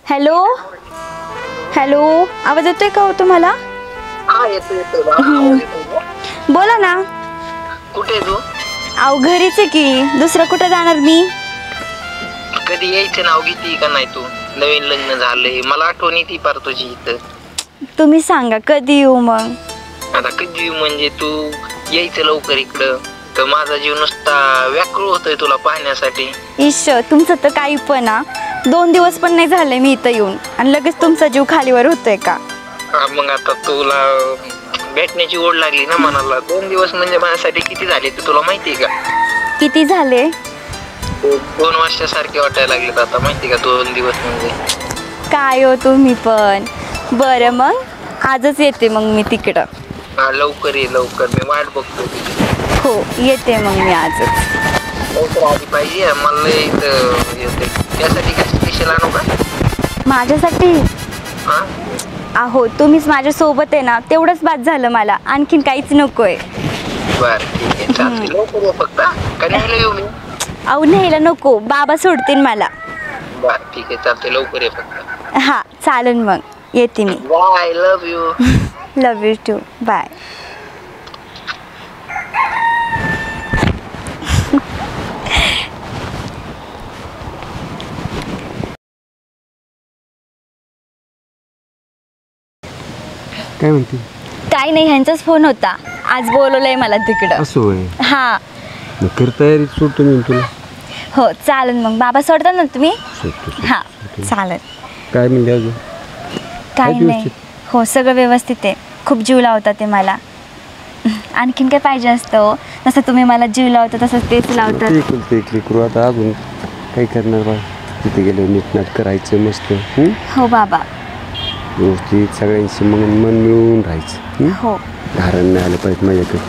Hello hello, आवाज येतोय का हो तुम्हाला? हा येतो बोला ना. कुठे तू? अहो घरीच आहे की, दुसरं कुठं जाणार मी? कधी यायचं नाव घेती का नाही तू? नवीन लग्न झालंय, मला आठवण येते पार तुझी इथं. तुम्ही सांगा कधी येऊ मग? आता कधी म्हणजे तू यायचं लवकर इकडं, तर माझा जीव नुसता व्याकुळ होतोय तुला पाहण्यासाठी. ईश, तुमचं तर काही पण ना. 2 दिवस पण नाही झाले मी इथं येऊन आणि लगेच तुमचा जीव खालीवर होतोय का? मग आता तुला भेटण्याची ओढ लागली ना मनाला. 2 दिवस म्हणजे माझ्यासाठी किती झाले ते तुला माहितीये का? किती झाले? 2 वर्षासारखे वाटायला लागलेत आता, माहिती का 2 दिवस म्हणजे. काय हो तुम्ही पण. बरं मग आजच येते मग मी तिकडं. हा लवकर ये लवकर, मी वाट बघतोय तुझी. हो येते मग मी आजच. लवकर आली पाहिजे, मला इथं येते. त्यासाठी काय स्पेशल आणू का? माझ्यासाठी? हा अहो तुम्हीच माझ्या सोबत आहे ना, तेवढंच बाद झालं मला, आणखीन काहीच नकोय. बर ठीक आहे चालते, लवकर ये फक्त. का न्यायला येऊ मी? अहो न्यायला नको, बाबा सोडतील मला. बर ठीक आहे चालते, लवकर ये फक्त. हा चालेल मग येते मी. Bye, love you. Love you too, bye. काय म्हणते? काही नाही, ह्यांचाच फोन होता. आज बोलवलंय मला तिकडं. असं होय. हा मग कर तयारी, सुटतो मी तुला. हो चालेल मग. बाबा सोडता ना तुम्ही? सुटतो. हा चालेल. काय म्हणते अजून? काही नाही. हो सगळं व्यवस्थित आहे. खूप जीव लावता ते मला. आणखीन काय पाहिजे असतं हो? जसं तुम्ही मला जीव लावता तसंच तेच लावतात. ते करू आता, अजून काय करणार बा? तिथे गेलो नीटनाट करायचं मस्त. हो बाबा. व्यवस्थित सगळ्यांशी मग मन मिळून राहायचं. हो. धारण नाही आलं पाहिजे माझ्याकडे.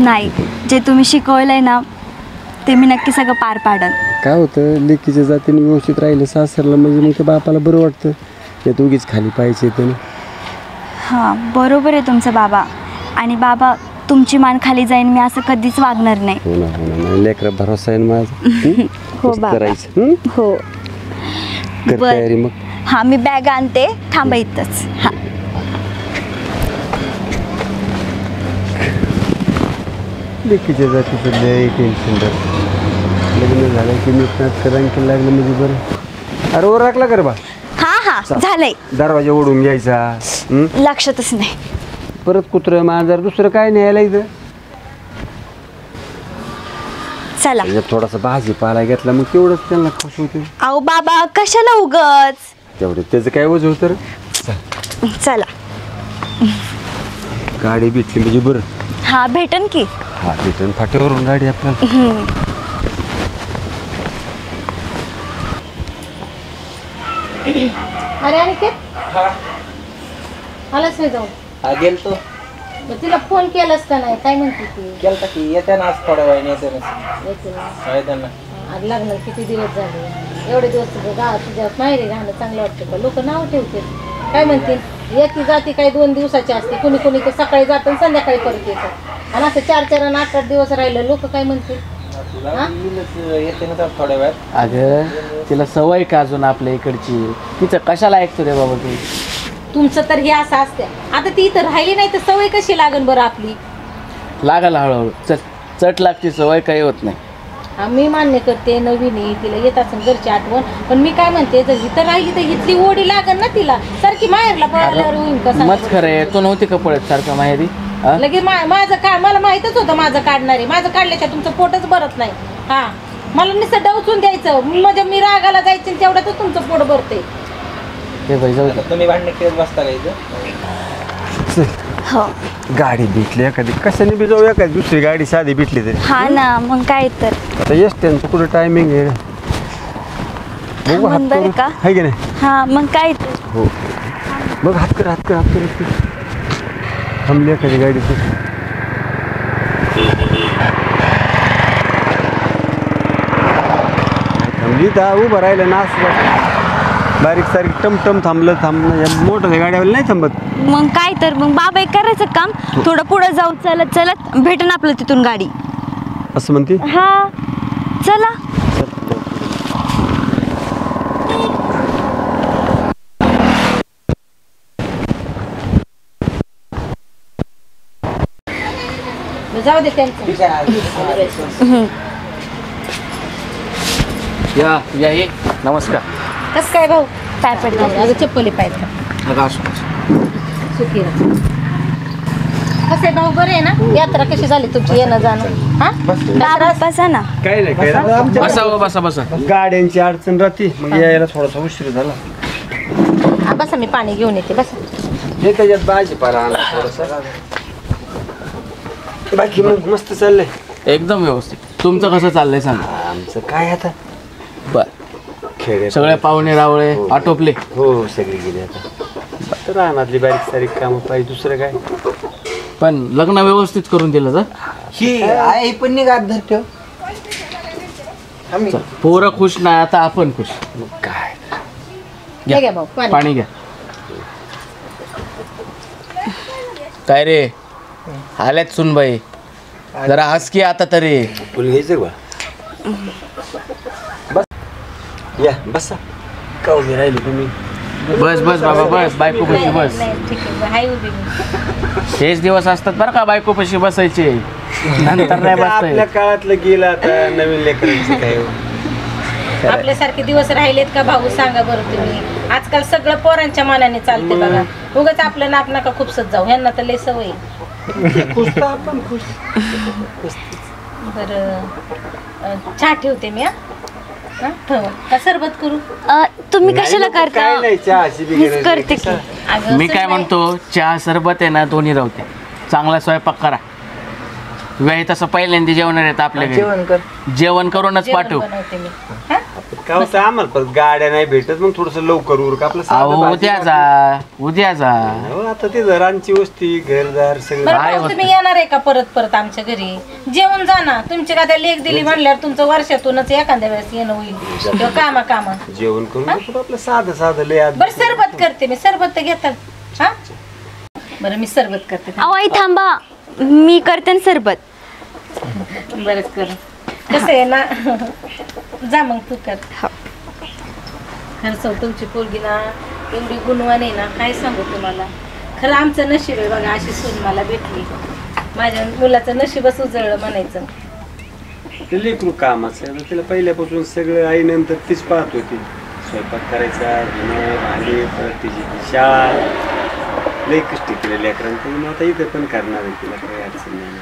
नाही, जे तुम्ही शिकवलंय ना ते मी नक्की सगळं पार पाडन. काय होतं, लेकीच्या जातीने व्यवस्थित राहिलं सासरला म्हणजे मग ते बापाला बरं वाटतं. यात उगीच खाली पाहिजे तर. हां बरोबर आहे तुमचं बाबा. आणि बाबा तुमची मान खाली जाईन मी असं कधीच वागणार नाही. हो ना हो ना, लेकरा भरोसा आहे ना माझा. हो बाबा. करायचं. हो कर तयारी मग. हां मी बॅग आणते, थांबा इथंच. हां लेकीच्या जातीचं लय टेन्शन राहतं. लग्न झालं की नीटनाट करायला लागलं म्हणजे बरं. अरे वर राखला कर बा. हां हां झालंय. दरवाजा ओढून घ्यायचा. लक्षातच नाही. परत कुत्रं मांजर दुसरं काय न्यायला इथं. चला. थोडासा भाजीपाला घेतला मग तेवढंच त्यांना खुश होते. अहो बाबा कशाला उगच. तेवढं त्याचं काय वजन होतं. चला. गाडी भेटली म्हणजे बरं. हा भेटन की. हा भेटन, फाट्यावरून गाडी आपल्याला. अरे अनिकेत, आलाच नाही जाऊ. हा गेलतो. मग तिला फोन केलास का नाही? काय म्हणते ती? गेलता की येते ना आज थोड्या वेळाने येते ना. येते ना. येते ना. आज लग्नाला किती दिवस झाले. एवढे दिवस गावात तुझ्या माहेरी राहणं चांगलं वाटतं का? लोक नाव ठेवते. काय म्हणतील, येते जाते काय 2 दिवसाची असते. कोणी कोणी तर सकाळी जातं आणि संध्याकाळी परत येतं. आणि असं 4-4 आणि 8-8 दिवस राहिलं, लोक काय म्हणतील? येते ना थोड्या वेळात. अगं तिला सवय का अजून आपल्या इकडची? तिचं कशाला ऐकतो रे बाबा तू? तुमचं तर हे असं असतं. आता ती इथं राहिली नाही तर सवय कशी लागन बरं आपली? लागल हळूहळू. चट लागते सवय, काही होत नाही. हा मी मान्य करते, नवीन आहे, तिला येत असेल घरची आठवण. पण मी काय म्हणते, जर इथं राहिली तर इथली ओढी लागन ना तिला. सारखी माहेरला पळाल्यावर होईल कसं? मत खरंय, तू नव्हती का पळत सारखं माहेरी? लगेच माझं का मला माहितच होतं माझं काढणार आहे. माझं काढल्याच्या तुमचं पोटच भरत नाही. हा मला नुसतं डवचून द्यायचं म्हणजे मी रागाला जायचं, तेवढ्यातच तुमचं पोट भरते. ते भाई जाऊ दे. तुम्ही भांडणे खेळत बसता का इथं? हो. गाडी भेटली एखादी, कशाने बी जाऊ. एखादी दुसरी गाडी साधी भेटली तरी. हा ना मग काय तर. आता येस त्यांचं कुठं टायमिंग आहे. बघू हात बरं का? आहे की नाही. हा मग काय तर. हो बघ, हात कर हात कर हात कर. थांबली एखादी गाडी तर. थांबली तर उभं राहिलं ना असं बारीक सारीक टमटम थांबलं. मोठ्या गाड्यावर नाही थांबत. मग काय तर. मग बाबा एक करायचं काम, थोडं पुढं जाऊ चलत चलत, भेटन आपलं तिथून गाडी. असं म्हणते. हा चला. जाऊ दे त्यांचं. या ये नमस्कार. कसं काय भाऊ? पाय पडले. अगं चप्पली पाहिजे नका असू. सुखी राहा. कसं आहे भाऊ, बरं आहे ना? यात्रा कशी झाली तुमची, येणं जाणं? हा बाबा बसा ना. काय नाही काय नाही. आमच्या बसा हो, बसा बसा. गाड्यांची अडचण राहते मग यायला थोडासा उशीर झाला. हा, बसा मी पाणी घेऊन येते. बसा. हे त्याच्यात भाजीपाला आणला थोडासा. बाकी मग मस्त चाललंय. एकदम व्यवस्थित. तुमचं कसं चाललंय सांगा. आमचं काय आता बर. खेळ सगळे पाहुणे रावळे आटोपले. हो सगळी गेली आता. तर रानातली बारीक सारीक कामं पाहिजे, दुसरं काय. पण लग्न व्यवस्थित करून दिलं तर ही आई पण निघात धरतो. आम्ही पोरं खुश नाही आता आपण खुश. मग काय हे घ्या भाऊ पाणी. पाणी घ्या. काय रे आल्यात सुनबाई, जरा हस की आता तरी. फुल घ्यायचं बा. बस या बसा. का उभी राहिली तुम्ही? बस बस बाबा बस. बायको पशी बस. नाही, ठीक आहे. हाय उभी मी. हेच दिवस असतात बरं का बायको पशी बसायचे, नंतर नाही आपल्या बसता. काळातलं गेलं आता. नवीन लेकरांचं काय हो. आपल्यासारखे दिवस राहिलेत का भाऊ, सांगा बरं तुम्ही. आजकाल सगळं पोरांच्या मनाने चालते बघा. उगाच आपलं नाक नका खुपसत जाऊ, ह्यांना तर लय सवय. खुश तर आपण खुश. बरं चहा ठेवते मी. हा ठेव का सरबत करू? तुम्ही कशाला काय करता? नाही चहाची बी मीच गरज करते नाही. की. अगं, मी काय सुनबाई, म्हणतो, चहा सरबत आहे ना दोन्ही राहते. चांगला स्वयंपाक करा. वेळ तसं पहिल्यांदा जेवणार आहेत आपल्या घरी. जेवण कर. जेवण करूनच जेवण पाठवू. बनवते मी. हा? का होतं आम्हाला परत गाड्या नाही भेटत, मग थोडस लवकर उरक आपलं साधं अहो भाजी उद्या भाकर. जा, उद्या जा. हो, आता ते घरांची वस्ती घरदार सगळं. बरं काय भाऊ, होतं? तुम्ही येणार आहे का परत आमच्या घरी? जेवण जा ना. तुमची का लेख दिली म्हणल्यावर तुमचं वर्षातूनच एखाद्या वेळेस येणं होईल किंवा कामा. जेवण करून आपण आपलं साधं साधं लय आज. बरं सरबत करते मी. सरबत तर घेतात. हा बरं मी सरबत करते. अहो आई थांबा, मी करते ना सरबत. बरंच कर. कसं आहे ना, जा मग तू कर. खरंच तुमची पोरगी ना एवढी गुणवान आहे ना, काय सांगू तुम्हाला. खरं आमचं नशीब आहे बघा, अशी सून मला भेटली. माझ्या मुलाचं नशीबच उजळलं म्हणायचं. ते लेकरू कामाचं आहे. आता तिला पहिल्यापासून सगळं आई नंतर तीच पाहत होती. स्वयंपाक करायचा, धुणं, भांडी, परत तिची शाळा. लय कष्ट केले लेकरांनी. मग आता इथं पण करणार आहे, तिला काही अडचण नाही.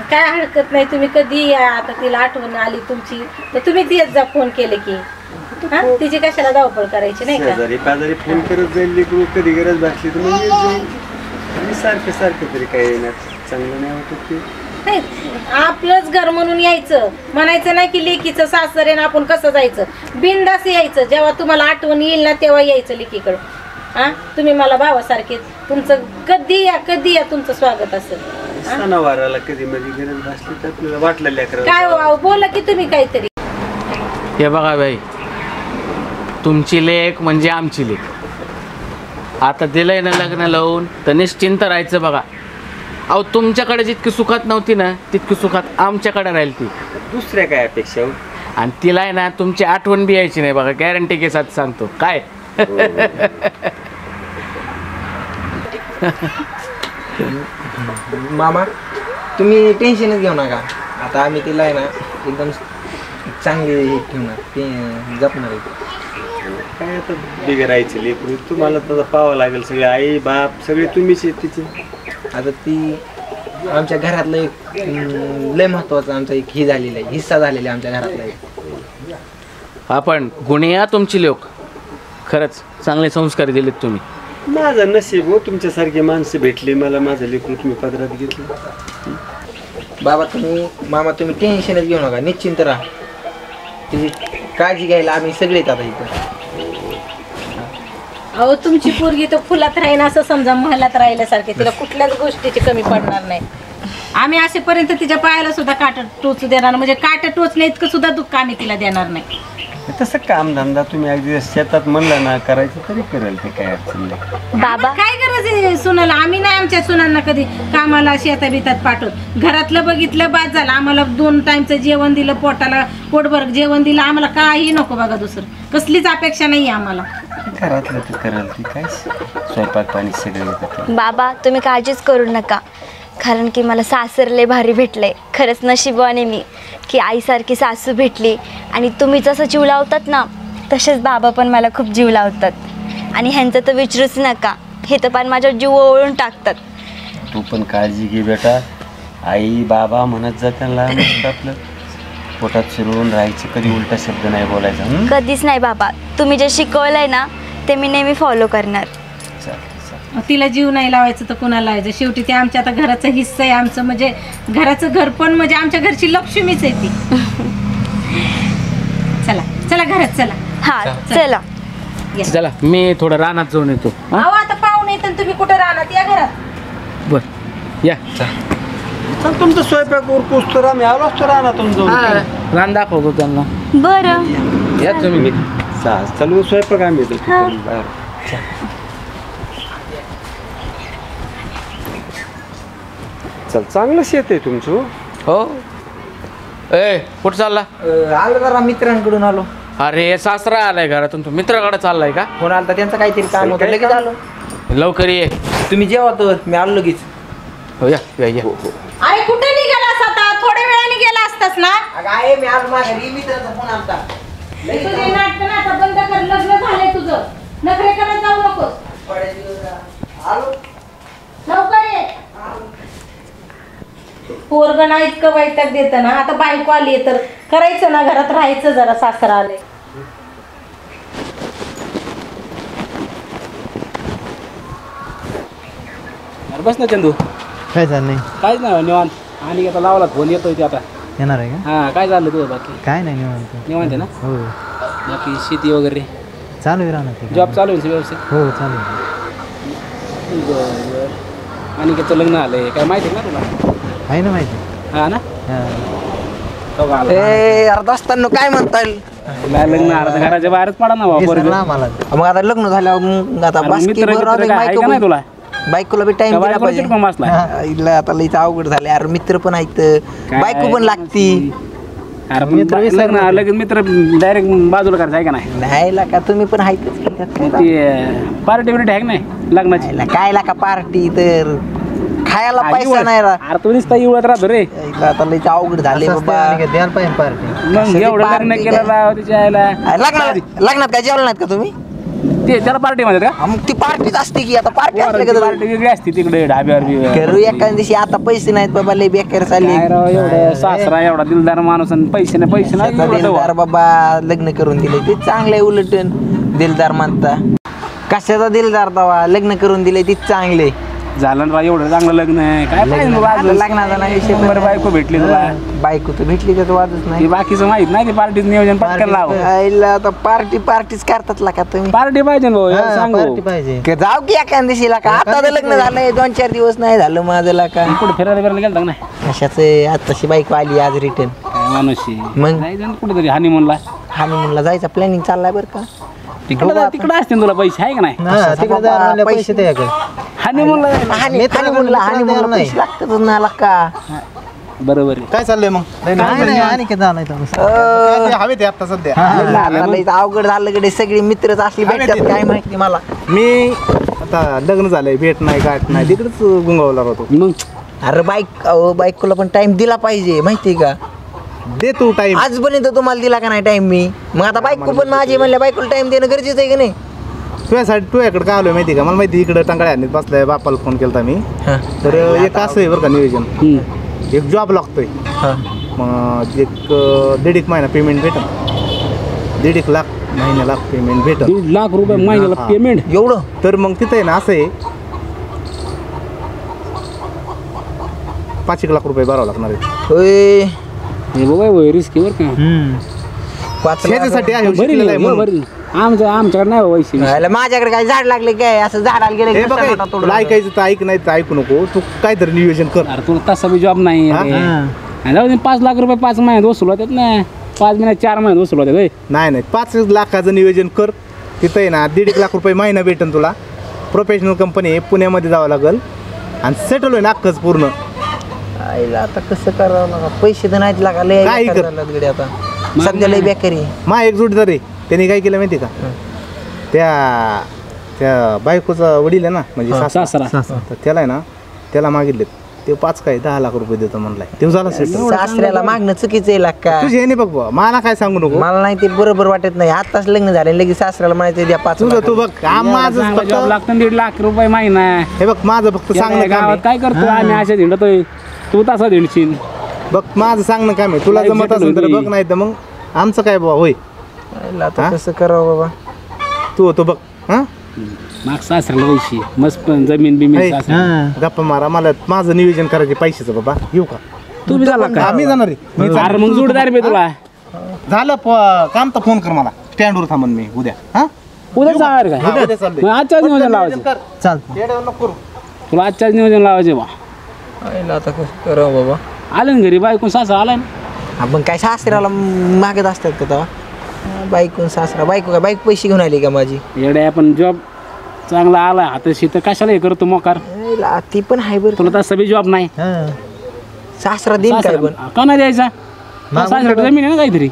काय हरकत नाही, तुम्ही कधी या. आता तिला आठवण आली तुमची तर तुम्ही येत जा फोन केले की. हा तिची कशाला धावपळ करायची नाही का. शेजारी पाजारी फोन करत जाईल लेकरू, कधी गरज भासली तर मग येत जाईल. आणि सारखं सारखं तरी काय येणार चांगलं नाही वाटत ते. नाही, आपलंच घर म्हणून यायचं. म्हणायचं नाही की लेकीचं सासर आहे ना आपण कसं जायचं. बिनधास्त यायचं. जेव्हा तुम्हाला आठवण येईल ना तेव्हा यायचं लेकीकडं. हा तुम्ही मला भावासारखे. तुमचं कधी या तुमचं स्वागत असेल. सणावाराला कधी मध्ये गरज भासली तर आपल्याला वाटलं लेकरं. काय हो, बोला की तुम्ही काहीतरी. हे बघा बाई, तुमची लेक म्हणजे आमची लेक. आता दिलंय ना लग्न लावून तर निश्चिंत राहायचं बघा. अहो तुमच्याकडे जितकी सुखात नव्हती ना तितकी सुखात आमच्याकडे राहील ती. दुसऱ्या काय अपेक्षा हो? आणि तिला आहे ना तुमची आठवण बी यायची नाही बघा, गॅरंटी के साथ सांगतो. काय मामा तुम्ही टेन्शनच घेऊ नका. आता आम्ही तिला आहे ना एकदम चांगली हे ठेवणार, ते जपणार आहे. काय आता बिघडायचं लेकरू तुम्हाला तर पाहावं लागेल. सगळे आई बाप सगळे तुम्हीच आहेत तिचे. आता ती आमच्या घरातलं एक लय महत्वाचा आमचा एक हे झालेला आहे, हिस्सा झालेला आहे आमच्या घरातला एक. आपण गुन्हे तुमची लोक खरंच चांगले संस्कार दिलेत तुम्ही. माझं नशीब हो, तुमच्यासारखे माणसं भेटली मला. माझं लेकरू तुम्ही पदरात घेतलं. बाबा मामा तुम्ही टेन्शनच घेऊ नका, निश्चिंत राहा. तिची काळजी घ्यायला आम्ही सगळेच आता इथं. अहो तुमची पोरगी तर फुलात राहीन असं समजा, महलात राहिल्यासारखे. तिला कुठल्याच गोष्टीची कमी पडणार नाही. आम्ही असेपर्यंत तिच्या पायाला सुद्धा काट टोचू देणार, म्हणजे काट टोचले इतकं सुद्धा दुःख आम्ही तिला देणार नाही. तसं कामधंदा तुम्ही अगदी शेतात म्हणलं ना करायचं तरी करेल, ते काय अडचण नाही. बाबा काय गरज आहे सुनाला? आम्ही नाही आमच्या सुनांना कधी कामाला शेता बितात पाठवत. घरातलं बघितलं बाद झालं. आम्हाला 2 टाइमचं जेवण दिलं, पोटाला पोटभर जेवण दिलं. आम्हाला काही नको बघा, दुसरं कसलीच अपेक्षा नाही आम्हाला. घरातलं तर कराल ती काय स्वयंपाक पाणी सगळं येतं. बाबा तुम्ही काळजीच करू नका. कारण की मला सासर लय भारी भेटलंय. खरंच नशिबवाने मी की आईसारखी सासू भेटली. आणि तुम्ही जसं जीव लावतात ना तसेच बाबा पण मला खूप जीव लावतात. आणि ह्यांचं तर विचारूच नका, हे तर पण माझ्या जीव ओळून टाकतात. तू पण काळजी घे बेटा. आई बाबा म्हणत जा त्यांना, मस्त आपलं पोटात शिरून राहायचं, कधी उलटा शब्द नाही बोलायचा. कधीच नाही बाबा, तुम्ही जे शिकवलंय ना ते मी नेहमी फॉलो करणार. तिला जीव नाही लावायचं तर कुणाला लावायचं? शेवटी ते आमच्या आता घराचा हिस्सा आहे आमचं, म्हणजे घराचं घर पण म्हणजे आमच्या घरची लक्ष्मीच आहे ती. चला चला घरात चला. हा चला. चला मी थोडं रानात जाऊन येतो. अहो आता पाहुणे येतात, तुम्ही कुठं राहणार या घरात? बर या. चल तुमचं स्वयंपाक उरकूस तर आम्ही आलो असतो रानातून जाऊन. रान दाखवतो त्यांना. बरं या तुम्ही. चालू स्वयंपाक आम्ही येतो. चल चांगलं शेत आहे तुमचं. हो. ए कुठं चालला? आलो जरा मित्रांकडून आलो. अरे सासरा आलाय घरातून, तू मित्राकडे चाललाय का? फोन आलता त्यांचं काहीतरी काम होतं, लगेच आलो. लवकर ये. तुम्ही जेवा तर मी आलो लगेच. हो या या या. अरे कुठे निघालास आता? थोड्या वेळाने गेला असतास ना. आहे मी आलो माघारी, मित्राचा फोन आलता. तुझे नाटक आता बंद कर, लग्न झालंय तुझं, नखरे करत जाऊ नकोस. आलो. लवकर ये. पोरगणा इतकं वैताग देतं ना, आता बायको आली तर करायचं ना, घरात राहायचं जरा, सासरा आले. बस ना चंदू. काय चाललंय? काहीच नाही निवांत. आणि आता लावला फोन येतोय ते आता. येणार आहे का? हा काय झालं तुझं बाकी? काय नाही निवांत. निवांत आहे ना? हो बाकी शेती वगैरे चालू आहे राहणार. जॉब चालू आहे व्यवस्थित? हो चालू आहे. बरं. आणि त्याचं लग्न आलंय काय माहिती आहे ना तुला? आहे ना माहिती. हा ना? हा. कवा आलं? अर्धा असताना काय म्हणता येईल? काय लग्न आलं तर घराच्या बाहेरच पडा ना हे पोरगं. सर ना मला मग आता लग्न झाल्यावर मग आता अरे बास्की मित्र बरोबर मित्र काय आहे का नाही तुला? बायकोला बी टाइम का दिला बायकोला पाहिजे. चिटकून बसलाय? हा, हिला आता लईच अवघड झाले. अरे मित्र पण आहेत, काय बायको पण लागती. अरे पण लग्न लगेच मित्र डायरेक्ट बाजूला करायचं आहे का नाही? नाही लाका तुम्ही पण आहेतच की त्यात काय ती पार्टी बिर्टी आहे का नाही लग्नाची? राहिलं. काय लाका पार्टी तर खायला पैसा इवळत. नाही रा. अरे तू नुसता इवळत राहतो रे. हिला आता लईच अवघड झाले असं असतं बाबा. आणि काय द्यायला पाहिजे पार्टी. मग एवढं लग्न party केलं राव तिच्या आईला. लग्नात काय जेवलं नाहीत का तुम्ही? ते त्याला पार्टी म्हणतात का? हा, मग ती पार्टीच असते की आता पार्टी असते का पार्टी वेगळी असते तिकडे ढाब्यावर बिब्यावर. करू एका दिवशी आता पैसे नाहीत बाबा, लई बेकार चालली. काय राव एवढं सासरा एवढा दिलदार माणूस आणि पैसे नाही त्याचा एवढं दिलदार बाबा लग्न करून दिले ते चांगले. उलट दिलदार म्हणता कशाचा दिलदार दवा लग्न करून दिले ते चांगले. झालं ना राव एवढं चांगलं लग्न आहे काय पाहिजे तुला अजून? लग्नाचा नाही विषय. शंभर बायको भेटली तुला. बायको तर भेटली त्याचं वादच ते नाही. बाकीचं माहित नाही ते पार्टीचं नियोजन पटकन लाव. आईला आता पार्टीच करतात का तुम्ही? पार्टी पाहिजे ना भाऊ एवढं सांगू. पार्टी पाहिजे. जाऊ की एका दिवशी का आता तर लग्न झालंय 2-4 दिवस नाही झालं माझं का. कुठे फिरायला बिरायला गेलता का नाही? अशाच आताशी बायको आली आज रिटर्न. काय माणूस मग? जायचं कुठेतरी हनीमूनला. हनीमूनला जायचा प्लॅनिंग चाललाय बरं का. तिकडे असते तुला पैसे आहे का नाही? हा, तिकडे जायला म्हणलं पैसे द्यायकडे. हनीमूनला हनीमूनला पैसे लागतातच ना का. बरोबर आहे. काय चाललंय मग? नाही आणि काय झालंय तर हवेत आता सध्या. अवघड झालं कडे सगळी मित्रच असली भेटतात काय माहिती मला. मी आता लग्न झालंय, भेट नाही गाठ नाही, तिकडेच गुंगावला होतो. मग अरे बायकोला पण टाइम दिला पाहिजे माहितीये का. दे तू टाइम. आजपर्यंत तुम्हाला दिला का नाही टाइम मी. मग आता बायको पण माझी म्हणल्या बायकोला टाइम देणं गरजेचं आहे का नाही. तुझ्यासाठी तुझ्याकडे काय आलोय माहिती का? मला माहिती इकडे टांगळ्या आणत बसलाय, बापाला फोन केला मी. तर एक असं आहे बरं का नियोजन. एक जॉब लागतोय. मग एक 1.5 महिना पेमेंट भेटन. 1.5 लाख महिन्याला पेमेंट भेटन. 1.5 लाख रुपये महिन्याला हा. पेमेंट. एवढं. तर मग तिथं आहे ना असं आहे 5 लाख रुपये भरावं लागणार आहे. होय हे बाबा रिस्क बरं का. 5 शेतीसाठी आहे, बरी शिकलेलं आहे नाही, म्हणून. बरी आमच्याकडे नाही पैसे. माझ्याकडे काय झाड लागले काय असं झाडाला गेले हे बघ, तुला ऐकायचं तर ऐक, नाही तर ऐकू नको. तू काहीतरी नियोजन कर. अरे तुला तसा बी जॉब नाही हा? रे. आणि जाऊ दे 5 लाख रुपये 5 महिन्यात वसूल होतात ना. 5 महिन्यात 4 महिन्यात वसूल होतात. नाही 5 लाखाचं नियोजन कर. तिथं आहे ना 1.5 लाख रुपये महिना भेटन तुला. प्रोफेशनल कंपनी आहे, पुण्यामध्ये जावं लागेल आणि सेटल होईल अख्खंच पूर्ण. आईला आता कसं करावं लागा. पैसे तर नाहीत लागले काही कर. आता सध्या लय बेकारी. मा एक जोडीदार आहे, त्यांनी काय केलं माहिती का? त्या बायकोचा वडील आहे ना, म्हणजे सासरा. सासरा. तर त्याला आहे ना, त्याला मागितलेत ते 5 काय 10 लाख रुपये देतो म्हणलाय ते झाला सेटल. सासऱ्याला मागणं चुकीचं आहे का? तुझे हे बघ बुवा, मला काय सांगू नको. मला नाही ते बरोबर वाटत नाही. आताच लग्न झाले लगेच सासऱ्याला म्हणायचं द्या 5 तुझं तू बघ काम माझं फक्त जॉब लागतं 1.5 लाख रुपये महिना. हे बघ माझं फक्त सांगणं काम गावात आहे. काय करतो आम्ही अशा हिंडतोय, तू तसा हिंडशील. बघ माझं सांगणं काम आहे. तुला Life जमत settle असेल तर होती. बघ, नाही तर मग आमचं काय बुवा होय. आता कसं करावं बाबा? तू होतो बघ. हा माग सासऱ्याला पैसे मस्त पण जमीन बिमीन सासऱ्याला. गप्पा मारा. मला माझं नियोजन करायचे पैशाचं बाबा. येऊ का? तू बी झाला का? आम्ही जाणार आहे. मी अरे मग जोडदार बी तुला झालं काम तर फोन कर मला. स्टँडवर थांबन मी उद्या. हा उद्या जाणार हा, का? उद्या चाललोय. मग आजच्याच नियोजन लावायचं. चालतं. येड्यावर नको करू. तुला आजच्याच नियोजन लावायचे बा. आता कसं करावं बाबा? आलं ना घरी बायकून सासरा आला ना. आपण काय सासऱ्याला मागत असतात का तेव्हा? बायकून सासरा बायको काय बाईक पैसे घेऊन आली का माझी? येड्या पण जॉब चांगला आला हाताशी तर कशाला हे करतो मोकार. ती पण आहे बरं. तुला तसा बी जॉब नाही. सासरा देईन काय पण? का नाही द्यायचा? सासऱ्याकडे जमीन आहे ना काहीतरी.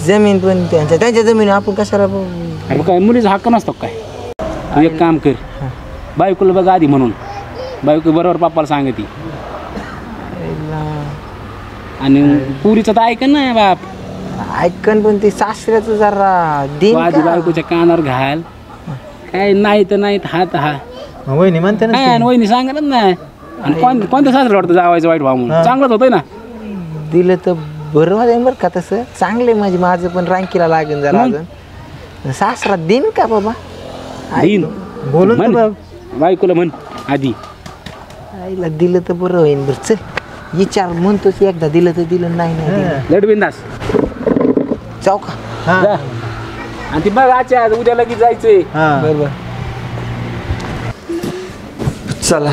जमीन पण त्यांच्या जमीन आपण कशाला अरे काय मुलीचा हक्क नसतो काय? तू एक काम कर, बायकोला बघ आधी म्हणून. बायको बरोबर पप्पाला सांगती आणि पुरीचं तर ऐकन ना बाप. ऐकन पण ते सासऱ्याचं जरा तू देईन आधी बायकोच्या कानावर घाल. काय नाही तर नाही हा तर हा. वहिनी म्हणते ना काय आणि वहिनी सांगत नाही. आणि कोणत्या सासऱ्याला वाटतं जावायचं वाईट भाव म्हणून? चांगलंच होतंय ना. दिलं तर बरं वाटेल बरं का तसं. चांगले म्हणजे माझं पण रांकीला लागेल जरा अजून. सासरा देईन का बाबा? देईन बोलून तर म्हण. बायकोला म्हण आधी. आईला दिलं तर बरं होईन. बरं चल विचार म्हणतोच एकदा दिलं तर दिलं नाही नाही दिलं. लड बिंदास जाऊ का? जा. आणि ती बघ आजच्या उद्या लगेच जायचंय. बरोबर. चला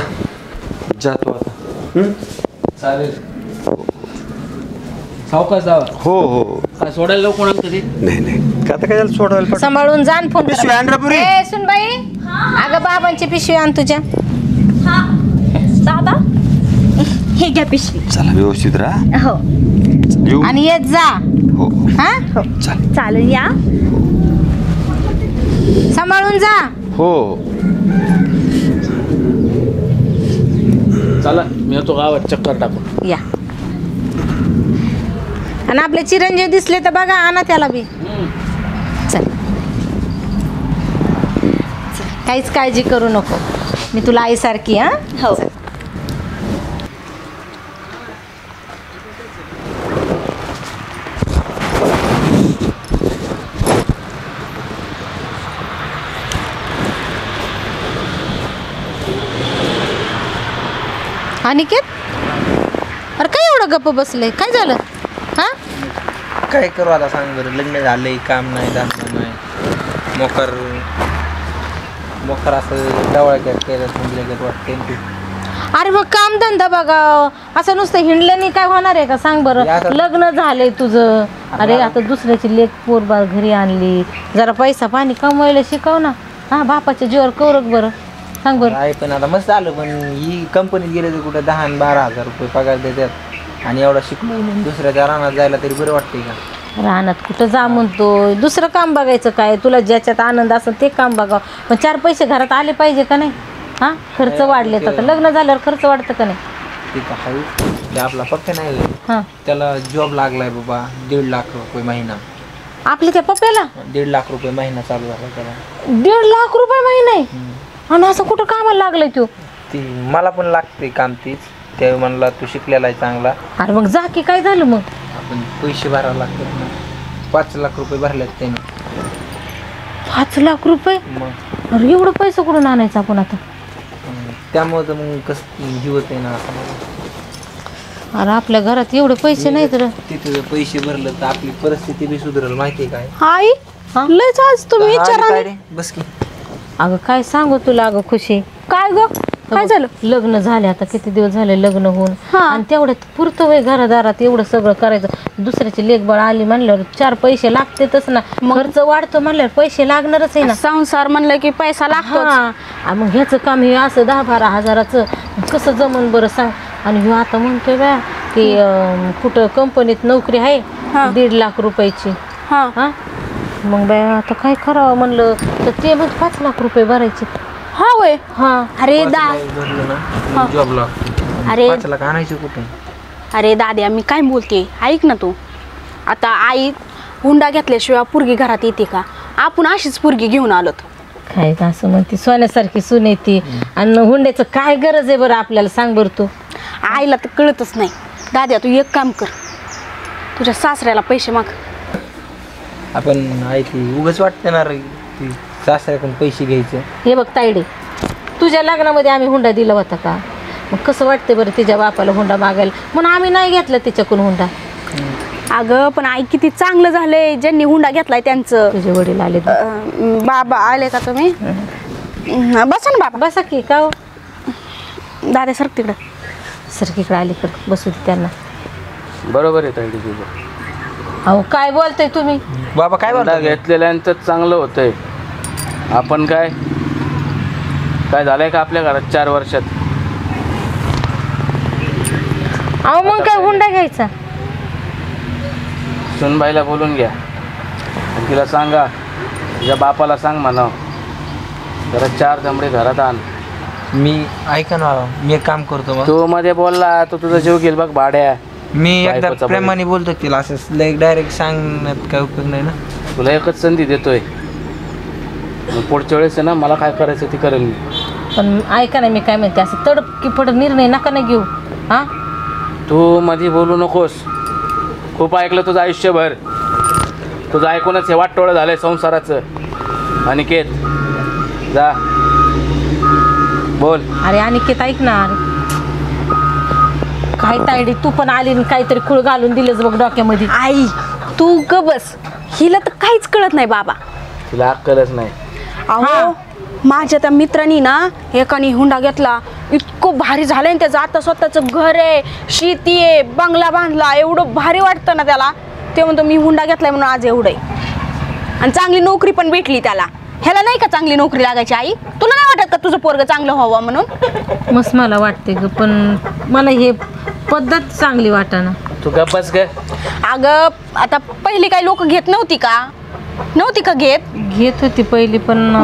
जातो आता. चालेल. सावकाश जावा. हो हो. काय सोडायला लावू कोणाला तरी? नाही नाही आता काय झालं सोडवायला सांभाळून जाण फोन पिशवी आण रे पुरी. ए सुनबाई, अगं बाबांची पिशवी आण तुझ्या. बाबा हे घ्या पिशवी. चला व्यवस्थित राहा. हो येऊ. आणि येत जा. हो हा चल. चालेल या. सांभाळून जा. हो चला मी येतो गावात चक्कर टाकून. या. आणि आपले चिरंजीव दिसले तर बघा आणा त्याला बी. चल काहीच काळजी करू नको, मी तुला आईसारखी. हा हो अनिकेत, अरे काय एवढं गप्प बसलंय? काय झालं? हा काय करू आता सांग बरं. लग्न झालंय, काम नाही, धंदा नाही. मोकर मोकर असं डवळा केलं समजलं वाटते. अरे मग काम धंदा बघा. असं नुसतं हिंडल्याने काय होणार आहे का? सांग बरं. लग्न झालंय तुझं. अरे आता दुसऱ्याची लेक पोरबाळ घरी आणली, जरा पैसा पाणी कमवायला शिकव ना. हा बापाच्या जीवावर कौरक बरं. सांग बरं. आहे पण आता मस्त आलं. पण ही कंपनीत गेले तर कुठं 10 आणि 12 हजार रुपये पगार देतात. आणि एवढा शिकलो दुसऱ्याच्या रानात जायला तरी बरं वाटतंय का? रानात कुठं जा म्हणतो? दुसरं काम बघायचं काय? तुला ज्याच्यात आनंद असेल ते काम बघावं. पण 4 पैसे घरात आले पाहिजे का नाही? हा खर्च वाढले तर लग्न झाल्यावर खर्च वाढतं का नाही? ठीक आहे. ते आपला पप्पा नाही हा त्याला जॉब लागलाय बाबा. 1.5 लाख रुपये महिना. आपल्या त्या पप्प्याला 1.5 लाख रुपये महिना चालू झाला त्याला. 1.5 लाख रुपये महिने? आणि असं कुठं कामाला लागलाय तू? ती मला पण लागते काम तीच. ते म्हणला तू शिकलेला आहे चांगला. अरे मग जा की. काय झालं मग? आपण पैसे भरावे लागतात ना. 5 लाख रुपये भरलेत त्याने. 5 लाख रुपये? मग अरे एवढं पैसे कुठून आणायचं आपण आता? त्यामुळे तर मग कसं जीवत आहे ना असं. अरे आपल्या घरात एवढे पैसे नाही तर तिथे जर पैसे भरलं तर आपली परिस्थिती बी सुधारेल. माहिती आहे काय? आई लयच आज तुम्ही विचारा. बस की. अगं काय सांगू तुला अगं खुशी. काय ग काय झालं? लग्न झाले आता किती दिवस झाले लग्न होऊन. आणि तेवढ्यात पुरतं वय घरादारात एवढं सगळं करायचं. दुसऱ्याची लेकबाळ आली म्हणल्यावर 4 पैसे लागतेच ना. खर्च वाढतो म्हणल्यावर पैसे लागणारच आहे ना. संसार म्हणलं की पैसा लागतो. मग ह्याचं काम हे असं 10-12 हजाराचं कसं जमन बरं सांग. आणि ह्यो आता म्हणतोय बा की कुठं कंपनीत नोकरी आहे 1.5 लाख रुपयाची. हा मग बाय आता काय करावं म्हणलं तर ते मग 5 लाख रुपये भरायचे. हा वय. हा अरे भरलं ना जॉब लागतो. अरे. 5 लाख आणायचे कुठून? अरे दाद्या मी काय बोलते ऐक ना तू. आता आई हुंडा घेतल्याशिवाय पोरगी घरात येते का? आपण अशीच पोरगी घेऊन आलोत. काय असं म्हणते सोन्यासारखी सून येते आणि हुंड्याचं काय गरज आहे बरं आपल्याला सांग बरं तू. आईला तर कळतच नाही. दाद्या तू एक काम कर, तुझ्या सासऱ्याला पैसे माग. आपण आहे ती उगाच वाटते ना रे ती सासऱ्याकडून पैसे घ्यायचे. हे बघ तायडे, तुझ्या लग्नामध्ये आम्ही हुंडा दिला होता का? मग कसं वाटतं बरं तिच्या बापाला हुंडा मागायला, म्हणून आम्ही नाही घेतला तिच्याकडून हुंडा. अगं पण आई किती चांगलं झालंय ज्यांनी हुंडा घेतलाय त्यांचं. तुझे वडील आले. बाबा आले का तुम्ही? बसा ना बाबा. बसा की. का हो? दादा सर तिकडं. सरकीकडे आली तर बसू दे त्यांना. बरोबर आहे ताईडी तुझं. अहो काय बोलताय तुम्ही? बाबा काय बोलता? घेतलेल्यांचं चांगलं होतंय. आपण काय काय झालंय का आपल्या घरात 4 वर्षात? अहो मग काय हुंडा घ्यायचा? सुनबाईला बोलून घ्या आणि तिला सांगा, तुझ्या बापाला सांग म्हणा जरा 4 जमडे घरात आण. मी ऐका ना, मी एक काम करतो मग. तू मध्ये बोलला तो तुझा जीव घेईल बघ भाड्या. मी एकदा बायकोचा प्रेमाने बोलतो तिला, असं डायरेक्ट सांगण्यात काय उपयोग नाही ना. तुला एकच संधी देतोय, मग पुढच्या वेळेस आहे ना मला काय करायचं ते करेल मी. पण ऐका ना मी काय म्हणते, असं तडकीफड निर्णय नका ना घेऊ. हा तू मध्ये बोलू नकोस. खूप ऐकलं तुझं आयुष्यभर. तुझं ऐकूनच हे वाटोळं झालंय संसाराचं. अनिकेत जा बोल. अरे अनिकेत ऐक ना. काय तायडी तू पण आली आणि काहीतरी खूळ घालून दिलंच बघ डोक्यामध्ये. आई तू ग बस. हिला तर काहीच कळत नाही बाबा. तिला अक्कलच नाही. अहो माझ्या त्या मित्रांनी ना एकाने हुंडा घेतला, इतकं भारी झालंय ना त्याचं. आता स्वतःचं घर आहे, शेती आहे, बंगला बांधला, एवढं भारी वाटतं ना त्याला. ते म्हणतो मी हुंडा घेतलाय म्हणून आज एवढं आहे. आणि चांगली नोकरी पण भेटली त्याला. ह्याला नाही का चांगली नोकरी लागायची आई? तुला नाही वाटत का तुझं पोरग चांगलं व्हावं म्हणून? मस्त मला वाटते ग, पण मला हे पद्धत चांगली वाटाना. तू गप्प बस ग. अगं आता पहिली काही लोक घेत नव्हती का? नव्हती का घेत होती पहिली, पण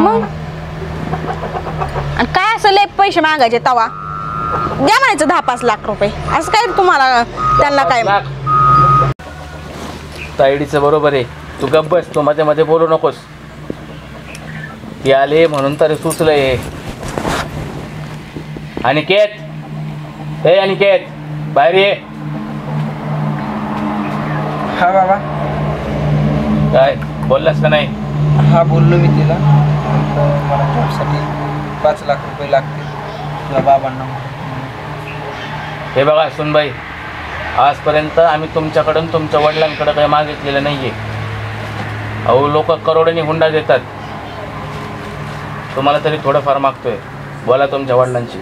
आणि काय असं लय पैसे मागायचे तवा द्या म्हणायचं 10-5 लाख रुपये. असं काय तुम्हाला त्यांना काय? तायडीचं बरोबर आहे. तू गप्प बस. तू मध्ये मध्ये बोलू नकोस. ती आले म्हणून तरी सुचलंय. अनिकेत, हे अनिकेत बाहेर ये. हा बाबा. काय बोललास का नाही? हा बोललो मी तिला. मला जॉबसाठी 5 लाख रुपये लागतील तुला बाबांना. हे बघा सुनबाई, आजपर्यंत आम्ही तुमच्याकडून तुमच्या वडिलांकडे काही मागितलेलं नाही आहे. अहो लोक करोडोनी हुंडा देतात. तुम्हाला तरी थोडंफार मागतोय. बोला तुमच्या वडिलांशी.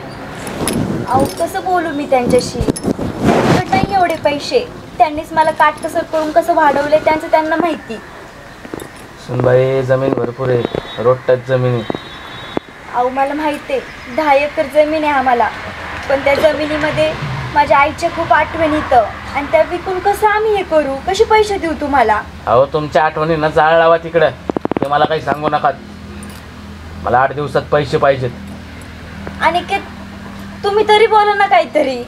अहो कसं बोलू मी त्यांच्याशी? त्यांच्याकडे नाही एवढे पैसे. त्यांनीच मला काटकसर करून कसं वाढवले त्यांचं त्यांना माहिती. सुनबाई जमीन भरपूर आहे, रोडटच जमीन आहे. अहो मला माहिती आहे 10 एकर जमीन आहे आम्हाला, पण त्या जमिनीमध्ये माझ्या आईच्या खूप आठवणी येतं आणि त्या विकून कसं आम्ही हे करू? कसे पैसे देऊ तुम्हाला? अहो तुमच्या आठवणींना जाळ लावा तिकडं. ते मला काही सांगू नका. मला 8 दिवसात पैसे पाहिजेत. आणि तुम्ही तरी बोला ना काहीतरी.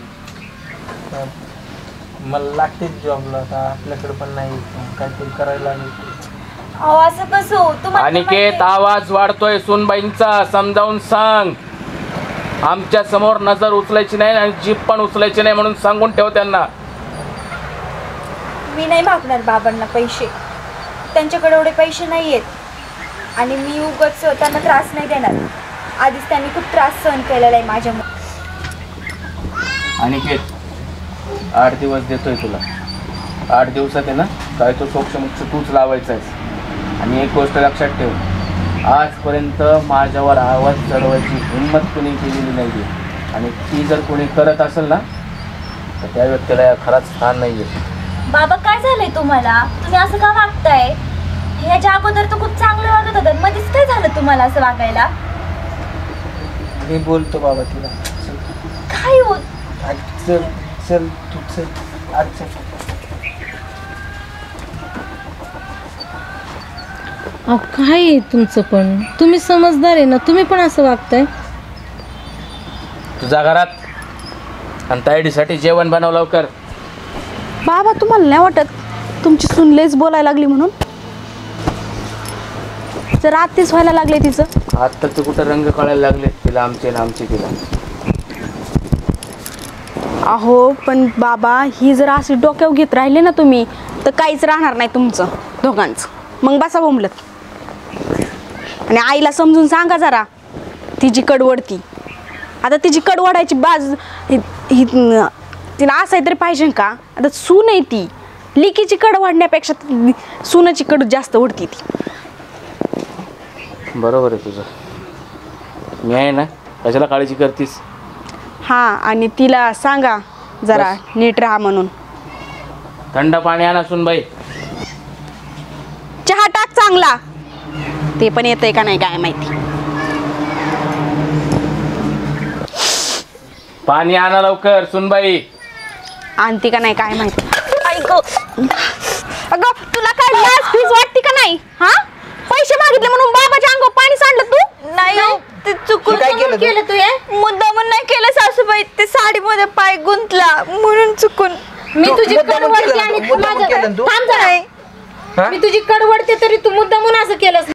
मला लागते जॉबला, आता आपल्याकडे पण नाही, काहीतरी करायला लागेल. अहो असं कसं हो? तुम्हाला अनिकेत आवाज वाढतोय सुनबाईंचा, समजावून सांग. आमच्या समोर नजर उचलायची नाही आणि जीप पण उचलायची नाही म्हणून सांगून ठेव त्यांना. मी नाही मागणार बाबांना पैसे. त्यांच्याकडे एवढे पैसे नाही आहेत आणि मी उगाच त्यांना त्रास नाही देणार. आधीच त्यांनी खूप त्रास सहन केलेला आहे माझ्यामुळे. अनिकेत 8 दिवस देतोय तुला. 8 दिवसात आहे ना काय तो सोक्षमोक्ष तूच लावायचा आहेस. आणि एक गोष्ट लक्षात ठेव, आजपर्यंत माझ्यावर आवाज चढवायची हिंमत कुणी केलेली नाही आहे. आणि ती जर कोणी करत असेल ना तर त्या व्यक्तीला खराच स्थान नाही आहे. बाबा काय झालंय तुम्हाला? तुम्ही असं का वागताय? ह्याच्या अगोदर तर खूप चांगलं वागत होतं. मध्येच काय झालं तुम्हाला असं वागायला? मी बोलतो बाबा तिला. काय होत? चल चल तू चल आज चल. अहो काय आहे तुमचं पण? तुम्ही समजदार आहे ना, तुम्ही पण असं वागताय? तुझ्या घरात आणि तायडीसाठी जेवण बनव लवकर. बाबा तुम्हाला नाही वाटत तुमची सून लयच बोलायला लागली म्हणून? जर आत्तीच व्हायला लागले तिचं. आता तर कुठं रंग कळायला लागले तिला आमचे ना आमचे तिला. अहो पण बाबा ही जर अशी डोक्यावर घेत राहिले ना तुम्ही तर काहीच राहणार नाही तुमचं दोघांचं. मग बसा बोंबलत. आणि आईला समजून सांगा जरा तिची कडवडती. आता तिची कडवडायची बाज तिला असाय तरी पाहिजे का? आता सून आहे ती. लिकीची कड वाढण्यापेक्षा सुनाची कड जास्त उडती ती. बरोबर आहे तुझं. मी आहे ना, कशाला काळजी करतीस? हा आणि तिला सांगा जरा नीट राहा म्हणून. थंड पाणी आणा सुनबाई. चहा टाक चांगला. ते पण येतंय का नाही काय माहिती. पाणी आणा लवकर सुनबाई. आणते का नाही काय माहिती. अगं तुला काय लाज फीज वाटते का नाही? हा पैसे मागितले म्हणून बाबाच्या अंगावर पाणी सांडलं तू? नाही ते चुकून केलं तू. मुद्दामून नाही केलं सासूबाई. ते साडीमध्ये पाय गुंतला म्हणून चुकून. मी तुझी कडवडते आणि थांब जरा. मी तुझी कडवडते तरी तू मुद्दामून असं केलंस?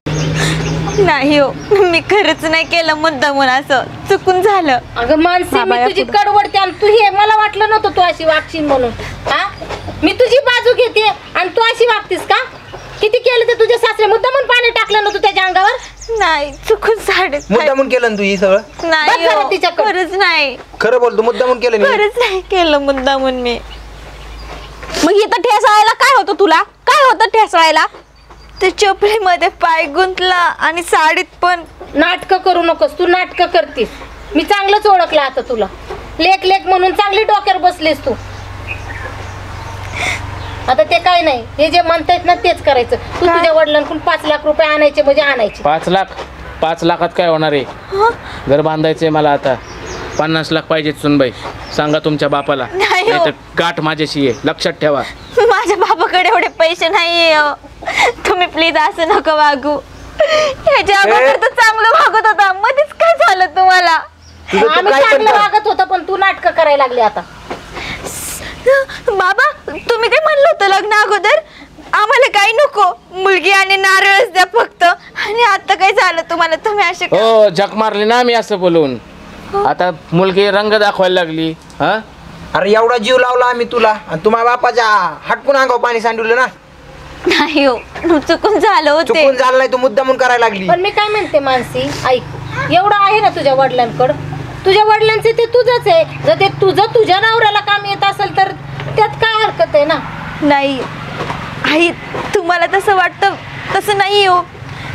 नाही हो, मी खरंच नाही केलं मुद्दामून. असं चुकून झालं. अगं मानसी मी तुझी कडवडते आणि तू हे मला वाटलं नव्हतं तू अशी वागशील म्हणून. हा मी तुझी बाजू घेते आणि तू अशी वागतीस का? किती केलं तर तुझ्या सासरे मुद्दामून पाणी टाकलं नव्हतं त्याच्या अंगावर? नाही चुकून साडी. मुद्दामून केलं तू ही सगळं? नाही हो, खरंच नाही. खरं बोलतो मुद्दामून केलं? खरंच नाही केलं मुद्दामून मी. मग इथं ठेसाळायला काय होतं तुला? काय होतं ठेसाळायला? ते चपलीमध्ये पाय गुंतला आणि साडीत पण. नाटकं करू नकोस. तू नाटकं करतीस. मी चांगलंच ओळखलं आता तुला. लेक लेक म्हणून चांगली डोक्यावर बसलीस तू. आता ते काय नाही, हे जे म्हणतायत ना तेच करायचं. तू तुझ्या वडिलांकडून 5 लाख रुपये आणायचे म्हणजे आणायचे. 5 लाख? 5 लाखात काय होणार आहे? घर बांधायचंय मला आता. 50 लाख पाहिजेत सुनबाई. सांगा तुमच्या बापाला. नाही तर गाठ माझ्याशी आहे, लक्षात ठेवा. माझ्या बापाकडे एवढे पैसे नाहीये. तुम्ही प्लीज असं नका वागू. ह्याच्या अगोदर तर चांगलं वागत होता. मध्येच काय झालं तुम्हाला? आम्ही चांगलं वागत होतं पण तू नाटकं करायला लागली आता. बाबा तुम्ही काय म्हणलं होतं लग्न अगोदर? आम्हाला काही नको, मुलगी आणि नारळच द्या फक्त. आणि आता काय झालं तुम्हाला? तुम्ही असे हो झक मारली ना मी असं बोलून. आता मुलगी रंग दाखवायला लागली. हा अरे एवढा जीव लावला आम्ही तुला आणि तुम्हा बापाच्या हटकून अंगावर पाणी सांडवलं ना. नाही हो, चुकून झालं होते. चुकून झालं नाही, तू मुद्दामून करायला लागली. पण मी काय म्हणते मानसी, ऐक. एवढं आहे ना तुझ्या वडिलांकडं. तुझ्या वडिलांचे ते तुझंच आहे. जर ते तुझं तुझ्या नवऱ्याला काम येत असेल तर त्यात काय हरकत आहे ना? नाही आई, तुम्हाला तसं वाटतं तसं नाही हो.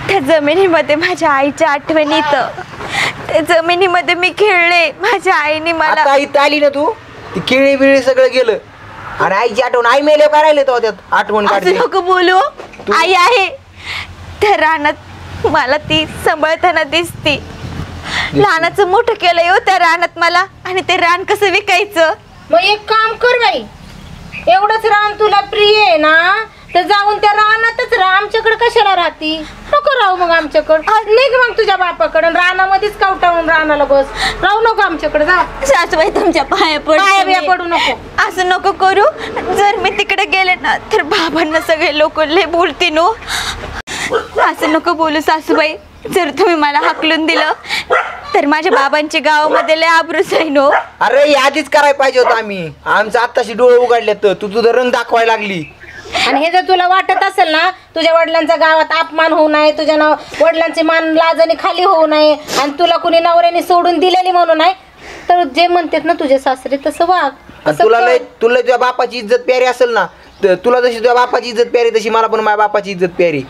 त्या जमिनीमध्ये माझ्या आईच्या आठवणी येतं. त्या जमिनीमध्ये मी खेळले. माझ्या आईने मला. आता इथं आली ना तू, ती केळी बिळी सगळं गेलं आणि आईची आठवण. आई मेले काय राहिले तो त्यात आठवण काढते. असं नको बोलू. आई आहे त्या रानात. मला ती सांभाळताना दिसते. लहानाचं मोठं केलंय हो त्या रानात मला. आणि ते रान कसं विकायचं? मग एक काम कर बाई, एवढंच रान तुला प्रिय आहे ना तर जाऊन त्या रानातच राहा. आमच्याकडे कशाला राहती? नको राहू मग आमच्याकडं. निघ मग तुझ्या बापाकडं. रानामध्येच कावटावून रानाला बस. राहू नको आमच्याकडे. जा सासूबाई तुमच्या पाया पडू नको. असं नको करू. जर मी तिकडे गेले ना तर बाबांना सगळे लोक लय बोलतील हो. असं नको बोलू सासूबाई. जर तुम्ही मला हाकलून दिलं तर माझ्या बाबांच्या गावामध्ये लय आबरू जाईन हो. अरे आधीच करायला पाहिजे होतं आम्ही. आमचं आत्ताशी डोळे उघडले तर तू तुझं रंग दाखवायला लागली. आणि हे जर तुला वाटत असेल ना तुझ्या वडिलांचा गावात अपमान होऊ नये, तुझ्या वडिलांची मान लाजाने खाली होऊ नये आणि तुला कुणी नवऱ्याने सोडून दिलेली म्हणून नाही तर जे म्हणतात ना तुझे सासरे तसं वाग. तुला तुझ्या बापाची इज्जत प्यारी असेल ना, तुला जशी तुझ्या बापाची इज्जत प्यारी तशी मला पण माझ्या बापाची इज्जत प्यारी.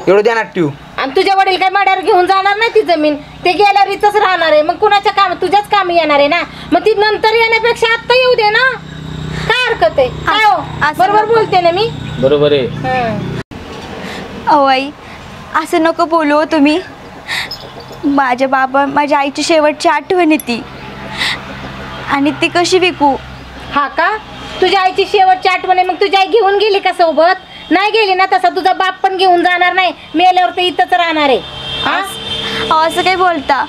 एवढं ध्यानात ठेव. आणि तुझ्या वडील काय माड्यावर घेऊन जाणार नाही ती जमीन. ते गेल्यावर इथंच राहणार आहे. मग कुणाच्या काम तुझ्याच कामी येणार आहे ना. मग ती नंतर येण्यापेक्षा आत्ता येऊ दे ना. काय हरकत आहे? काय हो, बरोबर बोलते ना मी? बरोबर आहे. अहो आई, असं नको बोलू हो तुम्ही. माझ्या आईची शेवटची आठवण येते. आणि ती कशी विकू? हा का? तुझ्या आईची शेवटची आठवण आहे. मग तुझी आई घेऊन गेली का सोबत? नाही गेली ना. तसा तुझा बाप पण घेऊन जाणार नाही. मेल्यावर तर इथंच राहणार आहे. असं काय बोलता?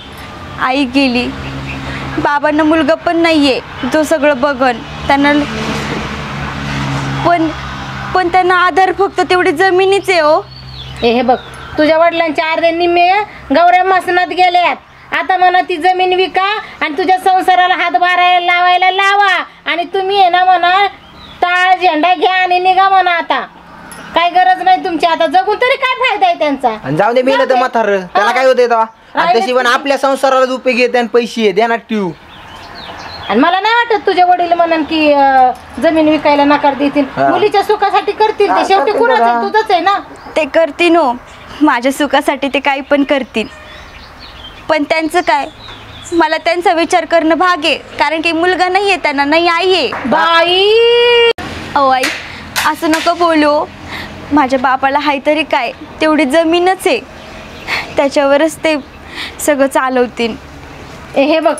आई गेली बाबांना मुलगा पण नाहीये जो सगळं बघन त्यांना, पण त्यांना आधार फक्त तेवढी जमिनीच आहे हो. हे बघ, तुझ्या वडिलांचे अर्धे निम्मे गौऱ्या मसनात गेल्यात. आता म्हणा ती जमीन विका आणि तुझ्या संसाराला हातभार लावायला लावा आणि तुम्ही आहे ना म्हणा टाळ झेंडा घ्या आणि निघा म्हणा. आता काय गरज नाही तुमची, आता जगून तरी काय फायदा आहे त्यांचा. आणि जाऊ दे मेलं तर म्हातार, त्याला काय होतंय तेव्हा. तशी पण आपल्या संसाराला उपयोगी येते आणि पैसे ध्यानात ठेवू. आणि मला नाही वाटत तुझे वडील म्हणन की जमीन विकायला नकार देतील. मुलीच्या सुखासाठी करतील ते, शेवटी कुणाचं तुझंच आहे ना. ते करतील हो, माझ्या सुखासाठी ते काही पण करतील. पण त्यांचं काय, मला त्यांचा विचार करणं भाग आहे, कारण की मुलगा नाही आहे त्यांना, नाही आई आहे. बाई अहो आई, असं नको बोलू. माझ्या बापाला हाय तरी काय, तेवढी जमीनच आहे, त्याच्यावरच ते सगळं चालवतील. हे बघ,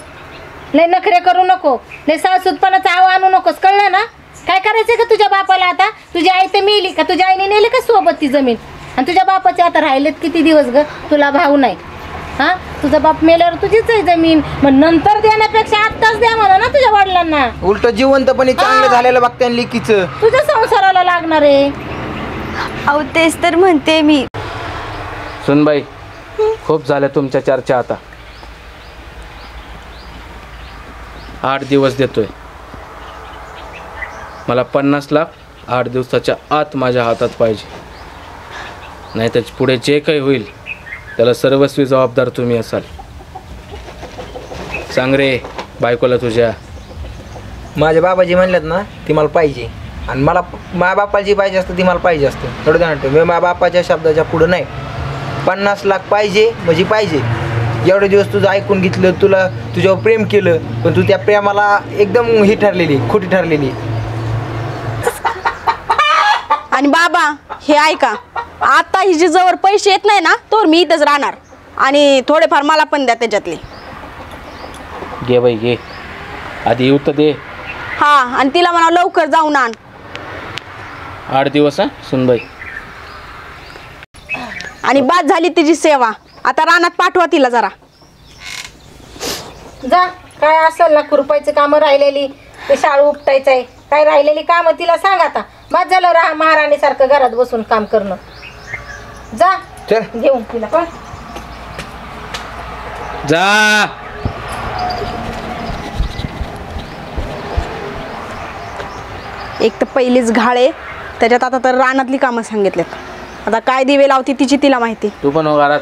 लय नखरे करू नको, लय सासूतपणाचा आव आणू नकोस, कळलं ना. काय करायचंय का तुझ्या बापाला आता? तुझी आई तर मेली का, तुझ्या आईने नेली का सोबत ती जमीन? आणि तुझ्या बापाचे आता राहिलेत किती दिवस ग, तुला भाऊ नाही. हा, तुझा बाप मेल्यावर तुझीच आहे जमीन, मग नंतर देण्यापेक्षा आत्ताच द्या म्हणा ना तुझ्या वडिलांना. उलट जिवंतपणे चांगलं झालेलं बघते आणि लेकीचं तुझ्या संसाराला लागणार आहे. अहो तेच तर म्हणते मी. सुनबाई, खूप झाल्या तुमच्या चर्चा. आता 8 दिवस देतोय. मला 50 लाख 8 दिवसाच्या आत माझ्या हातात पाहिजे, नाही तर पुढे जे काही होईल त्याला सर्वस्वी जबाबदार तुम्ही असाल. सांग रे बायकोला तुझ्या. माझ्या बाबाजी म्हणल्यात ना ती मला पाहिजे, आणि मला माझ्या बापाला जी पाहिजे असतं ती मला पाहिजे असतं. थोडं ध्यान ठेव, मी माझ्या बापाच्या शब्दाच्या पुढं नाही. 50 लाख पाहिजे म्हणजे पाहिजे. एवढे दिवस तुझं ऐकून घेतलं, तुला तुझ्यावर प्रेम केलं, पण तू त्या प्रेमाला एकदम ही ठरलेली, खोटी ठरलेली. आणि बाबा हे ऐका, आता ही जी जवळ पैसे येत नाही ना तोवर मी इथंच राहणार, आणि थोडेफार मला पण द्या त्याच्यातले. घे बाई घे, आधी येऊ तर दे. हा, आणि तिला म्हणा लवकर जाऊन आण. 8 दिवस हा सुनबाई. आणि बाद झाली तिची सेवा, आता रानात पाठवा तिला जरा. जा, काय असेल ना खुरपायचं कामं राहिलेली, ते शाळू उपटायचं आहे, काय राहिलेली कामं तिला सांग. आता बाद झालं राहा महाराणीसारखं घरात बसून काम करणं. जा चल घेऊन तिला पण. जा. एक तर पहिलीच घाळे, त्याच्यात आता तर रानातली कामं सांगितलेत. आता काय दिवे लावती तिची तिला माहिती. तू पण हो घरात.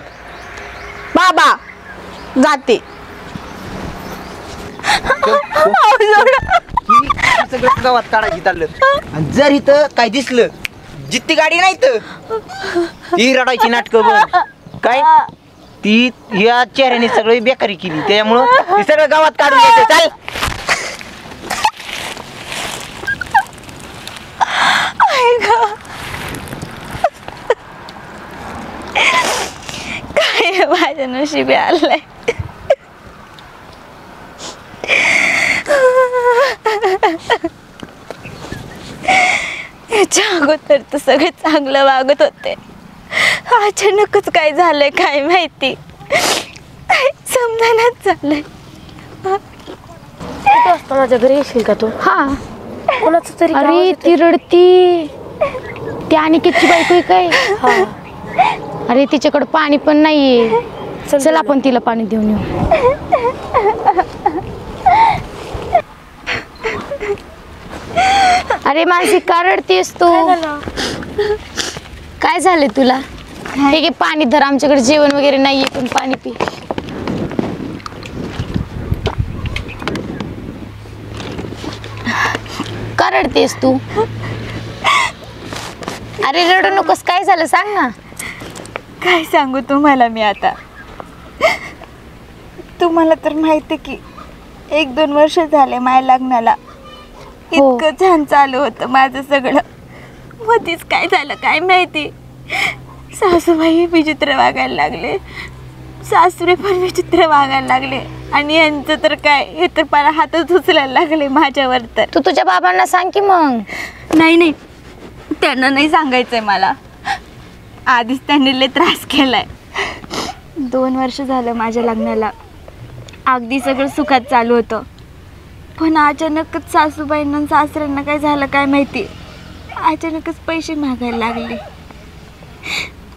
बाबा जाते. सगळं गावात काढायची चाललं, आणि जर इथं काय दिसलं, जित्ती गाडी नाही तर ती रडायची नाटकं बघ. काय ती या चेहऱ्याने सगळी बेकारी केली, त्यामुळं ती सगळं गावात काढून घ्यायचं. चाल. काय माझ्या नशिबी आलंय. याच्या अगोदर तर सगळे चांगलं वागत होते, अचानकच काय झालंय काय माहिती, समजायलाच झालंय. माझ्या घरी येशील का तू? हा, कोणाचं तरी अरे ती रडती, ती अनिकेतची बायको आहे काय. अरे तिच्याकडे पाणी पण नाहीये, चल आपण तिला पाणी देऊन येऊ. अरे मानसी का रडतेस तू? काय झाले तुला? हे घे पाणी धर, आमच्याकडे जेवण वगैरे नाहीये, पण पाणी पी. का रडतेस तू? अरे रडू नकोस, काय झालं सांग ना. काय सांगू तुम्हाला मी आता. तुम्हाला तर माहिती की 1-2 वर्ष झाले माझ्या लग्नाला. इतकं छान चालू होतं माझं सगळं, मध्येच काय झालं काय माहिती. सासूबाई विचित्र वागायला लागले, सासरे पण विचित्र वागायला लागले, आणि यांचं तर काय, हे तर मला हातच उचलायला लागले माझ्यावर. तर तू तुझ्या बाबांना सांग की मग. नाही, त्यांना नाही सांगायचंय मला. आधीच त्यांनी लय त्रास केलाय. 2 वर्ष झालं माझ्या लग्नाला, अगदी सगळं सुखात चालू होतं. पण अचानकच सासूबाईंना आणि सासऱ्यांना काय झालं काय माहिती, अचानकच पैसे मागायला लागले.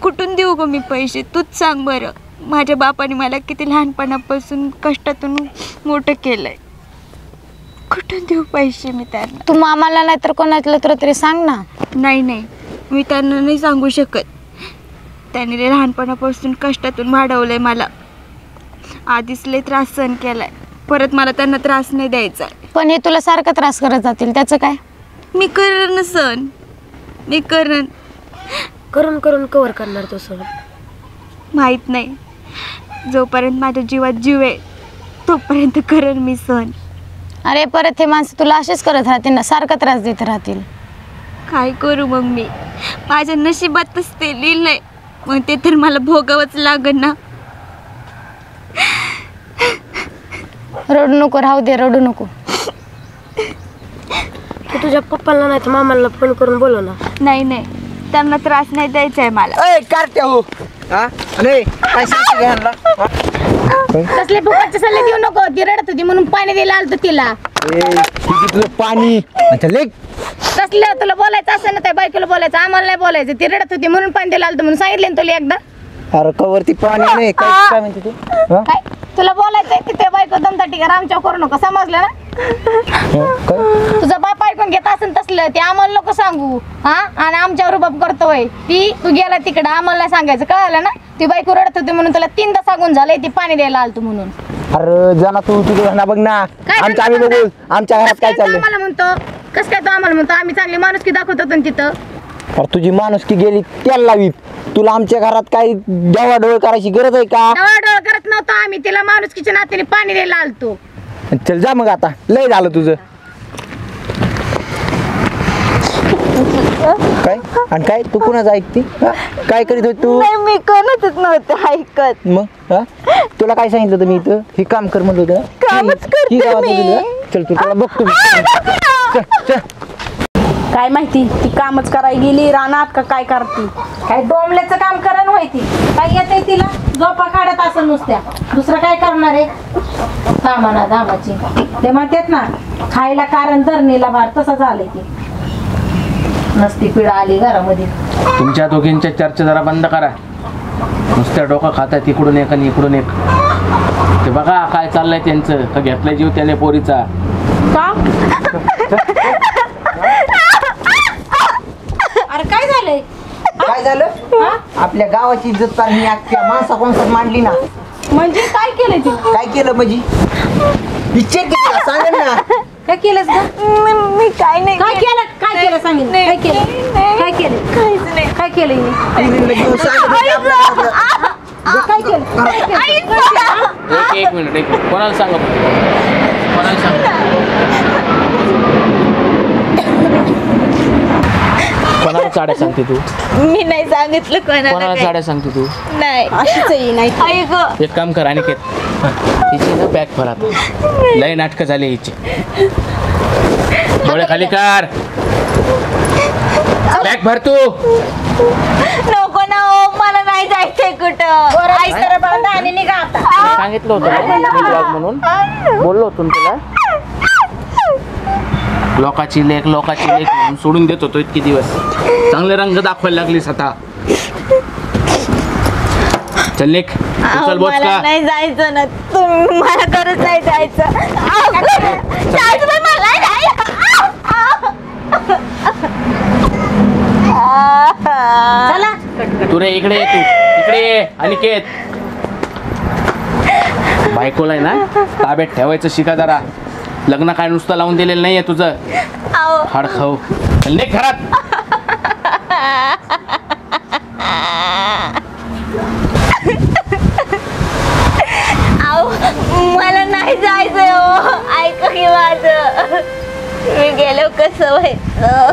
कुठून देऊ ग मी पैसे, तूच सांग बरं. माझ्या बापाने मला किती लहानपणापासून कष्टातून मोठं केलंय, कुठून देऊ पैसे मी त्यांना? तू मामाला नाही तर कोणाला तरी सांग ना. नाही मी त्यांना नाही सांगू शकत. त्यांनी लय लहानपणापासून कष्टातून वाढवलंय मला. आधीच लय त्रास सहन केलाय, परत मला त्यांना त्रास नाही द्यायचा. पण हे तुला सारखा त्रास करत जातील, त्याचं काय? मी करण सहन, मी करण. करून करून कवर करणार तो सहन? माहीत नाही. जोपर्यंत माझ्या जीवात जीव आहे तोपर्यंत करण मी सहन. अरे परत हे माणसं तुला असेच करत राहतील ना, सारखा त्रास देत राहतील. काय करू मग मी? माझ्या नशिबातच ते लिहिलंय, मग ते तर मला भोगावंच लागेल ना. रडू नको, राहू दे, रडू नको. तू तुझ्या पप्पाला नाही तर मामाला फोन करून बोलव ना. नाही त्यांना त्रास नाही द्यायचा आहे मला. ए कारट्या हो, हा अरे काय सांगते घ्यायला? कसले फुकटचे सल्ले देऊ नको. ती रडत होती म्हणून पाणी द्यायला आलतो तिला. तुझं पाणी लेक तसलं तुला बोलायचं असं ना, त्या बायकोला बोलायचं, आम्हाला नाही बोलायचं. ती रडत होती म्हणून पाणी द्यायला आलतो म्हणून सांगितलं ना तुला एकदा. अरे कवरती पाणी नाही काय काय म्हणते तू? काय तुला बोलायचंय की त्या बायको दमदाटी करा आमच्या करू नका, समजलं ना? तुझा बाप ऐकून घेत असेल तसलं, ते आम्हाला नको सांगू. हा आणि आमच्यावर रुबाब करतोय. ती तू गेला तिकडं, आम्हाला नाही सांगायचं, कळलं ना? ती बायको रडत होती म्हणून तुला 3दा सांगून झालंय ती पाणी द्यायला आलतो म्हणून. अरे जाना तू तुझं ना, बघ ना आमच्या आम्ही बघू आमच्या घरात काय चाललंय. आम्हाला म्हणतो कसं काय? तो आम्हाला म्हणतो आम्ही चांगली माणुसकी दाखवत होतो ना तिथं. अरे तुझी माणुसकी गेली त्याला लावीत. तुला आमच्या घरात काही डवाडोळ करायची गरज आहे का? डवाडोळ करत नव्हतो आम्ही, तिला माणुसकीच्या नात्याने पाणी द्यायला आलतो. चल जा मग, आता लय झालं तुझं. काय आणि काय तू कुणाच ऐकते? काय करीत होती तू? मी कोणाचंच नव्हतं ऐकत. मग तुला काय सांगितलं होतं मी इथं हे काम कर म्हणलं होतं? कामच करते मी. चल तू तुला बघतो. काय माहिती ती कामच करायला गेली रानात का काय करते? काय डोंबल्याचं काम करण व्हायची? काय येते तिला? झोपा काढत असं नुसत्या, दुसरं काय करणार आहे? कामाना दामाची ते म्हणतात ना, खायला कारण धरणीला भार, तसं झालंय ती. नसती पिढा आली घरामध्ये. तुमच्या दोघींच्या चर्चा जरा बंद करा. नुसत्या डोकं खातात इकडून एक आणि इकडून एक. ते बघा काय चाललंय त्यांचं, का घेतलाय जीव त्याने पोरीचा. का? अरे काय झालंय? काय झालं? आपल्या गावाची इज्जत चालली अख्ख्या माणसा कोणसात मांडली ना. म्हणजे काय केलंय ती? काय केलं म्हणजे? विचार केला सांग ना. काय केलंस ग? मी काय नाही. काय केलं? काय केलं सांगितलं? काय केलं? काय केलं? काहीच नाही. काय केलं हिने? काय केलं? एक मिनिट कोणाला सांगा, कोणाला सांगा. कोणाला साड्या सांगते तू? मी नाही सांगितलं कोणाला साड्या सांगते तू? नाही. अशीच आहे नाही. ऐक एक काम कर अनिकेत, हिची ना बॅग भर आता. लय नाटकं झाली हिची. डोळे खाली कर, बॅग भर तू. नको ना हो, मला नाही जायचंय कुठं. आणि निघा आता. सांगितलं होतं ना म्हणून, बोललो होतो ना तुला. लोकाची लेख म्हणून सोडून देत होतो इतके दिवस. चांगले रंग दाखवायला लागलीस आता. चल लेख, चल बोच मला का. नाही जायचं ना, तुम्ही मला खरंच नाही जायचं. जायचं पण मला नाही. चला तू रे इकडे ये, तू इकडे ये अनिकेत. बायकोला आहे ना ताब्यात ठेवायचं शिका जरा. लग्न काय नुसतं लावून दिलेलं नाहीये तुझं. हाड खाऊ. चल निघ घरात. मला नाही जायचंय हो. ऐका की माझं, मी गेलो कसं व्हायचं?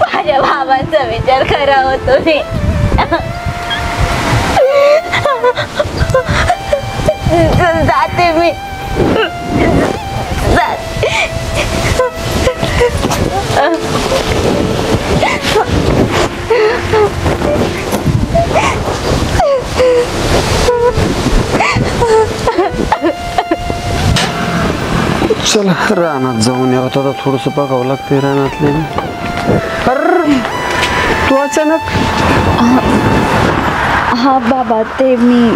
माझ्या बाबांचा विचार करा हो तुम्ही. जाते मी. जाते. चला रानात जाऊन यावं आता थोडंसं बघावं लागतंय रानातले. अरे तू अचानक. हा बाबा ते मी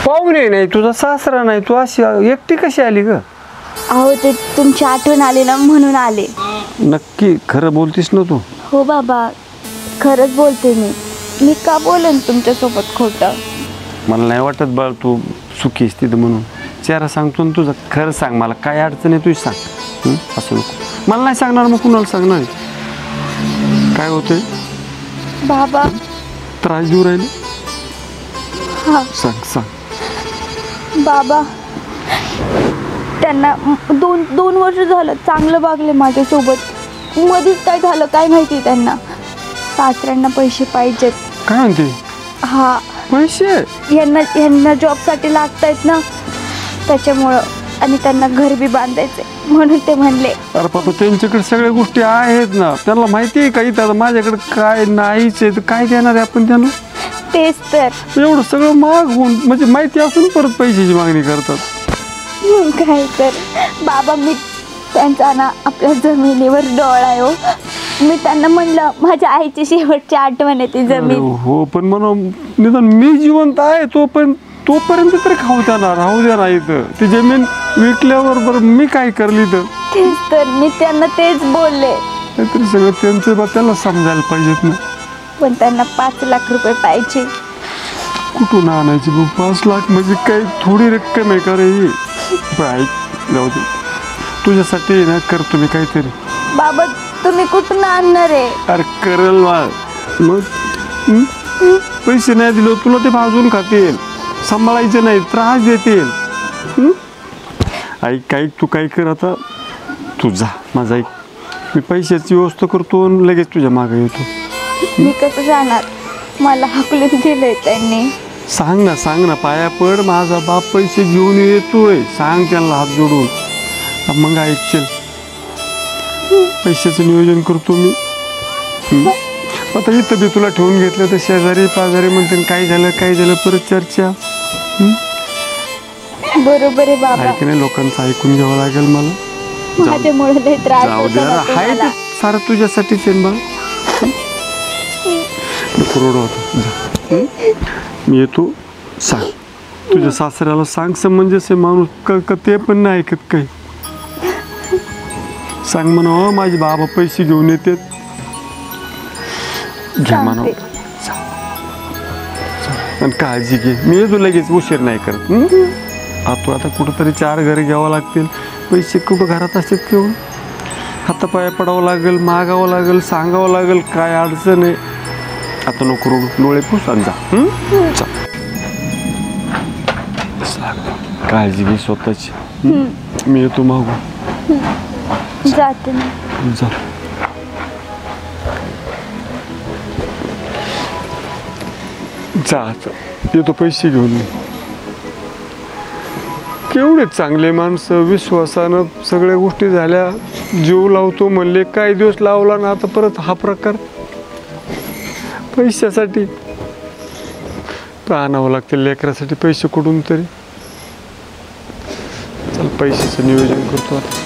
पाहुणे नाही तुझा सासरा नाही तू अशी एकटी कशी आली ग? अहो ते तुमची आठवण आली ना म्हणून आले. नक्की खरं बोलतीस ना तू? हो बाबा खरंच बोलते मी का बोलेन तुमच्यासोबत खोटं? मला नाही वाटत बाळ तू सुखीस तिथं म्हणून. चेहरा सांगतो ना तुझं खरं सांग मला काय अडचण आहे तुझी सांग. असं नको मला नाही सांगणार मग कुणाला सांगणार? काय होतंय बाबा? त्रास देऊ राहिले? हा सांग सांग. बाबा त्यांना दोन वर्ष झालं चांगलं वागले माझ्यासोबत. मध्येच काय झालं काय माहिती त्यांना. सासऱ्यांना पैसे पाहिजेत. काय म्हणते? हा पैसे यांना जॉबसाठी लागतायत ना त्याच्यामुळं. आणि त्यांना घर बी बांधायचे म्हणून ते म्हणले. अरे पापा त्यांच्याकडे सगळ्या गोष्टी आहेत ना. त्यांना माहिती आहे का इथं माझ्याकडे काय नाहीच आहे तर काय देणार आहे आपण त्यांना? तेच तर. एवढं सगळं मागून म्हणजे माहिती असून परत पैशाची मागणी करतात. काय तर बाबा मी त्यांचा ना आपल्या जमिनीवर डोळा आहे हो. मी त्यांना म्हणलं माझ्या आईची शेवटची आठवण आहे ती जमीन. हो पण म्हणून निदान मी जिवंत आहे तोपर्यंत तरी खाऊ त्यांना राहू द्या. नाही तर ती जमीन विकल्यावर बरं मी काय करली तर? तेच तर मी त्यांना तेच बोलले. तरी सगळं त्यांचं त्यांना समजायला पाहिजेत ना. पण त्यांना 5 लाख रुपये पाहिजे. कुठून आणायची 5 लाख म्हणजे काही थोडी रक्कम आहे का रे? ऐक जाऊ दे तुझ्यासाठी ना करतो मी काहीतरी. बाबा तुम्ही कुठून आणणार आहे? अरे करल मग पैसे नाही दिले तुला ते भाजून खातील. सांभाळायचे नाही त्रास देतील. ऐक तू काय कर आता तू जा माझा ऐक. मी पैशाची व्यवस्था करतो आणि लगेच तुझ्या मागे येतो. मी कसं जाणार? मला हाकलून दिलंय त्यांनी. सांग ना पाया पड माझा बाप पैसे घेऊन येतोय सांग त्यांना हात जोडून. मग ऐक चल पैशाचं नियोजन करतो मी. आता इथं बी तुला ठेवून घेतलं तर शेजारी पाजारी म्हणते काय झालं परत चर्चा. बरोबर आहे बाबा. ऐक नाही लोकांचं ऐकून घ्यावं लागेल मला. माझ्यामुळे लय त्रास होतो ना हाय तुम्हाला. सारं तुझ्यासाठीच आहे बा. पुरवडा होतो मी येतो. सांग तुझ्या सासऱ्याला सांग समंजस आहे माणूस का ते पण नाही ऐकत काही. सांग म्हणा माझे बाबा पैसे घेऊन येतात. घे म्हणा आणि काळजी घे. मी येतो लगेच उशीर नाही करत. तू आता कुठंतरी 4 घरी घ्यावं लागतील. पैसे कुठं घरात असतात किंवा हातापाया पडावं लागेल मागावं लागेल सांगावं लागेल काय अडचण आहे. आता नको रडू डोळे पुसून जा. काळजी घे स्वतःची. मी येतो मागू जाते जा. येतो पैसे घेऊन. केवढे चांगले माणसं विश्वासानं सगळ्या गोष्टी झाल्या. जीव लावतो म्हणले काही दिवस लावला ना आता परत हा प्रकार पैशासाठी आणावं लागते. लेकरासाठी पैसे कुठून तरी. चल पैशाचं नियोजन करतो आता.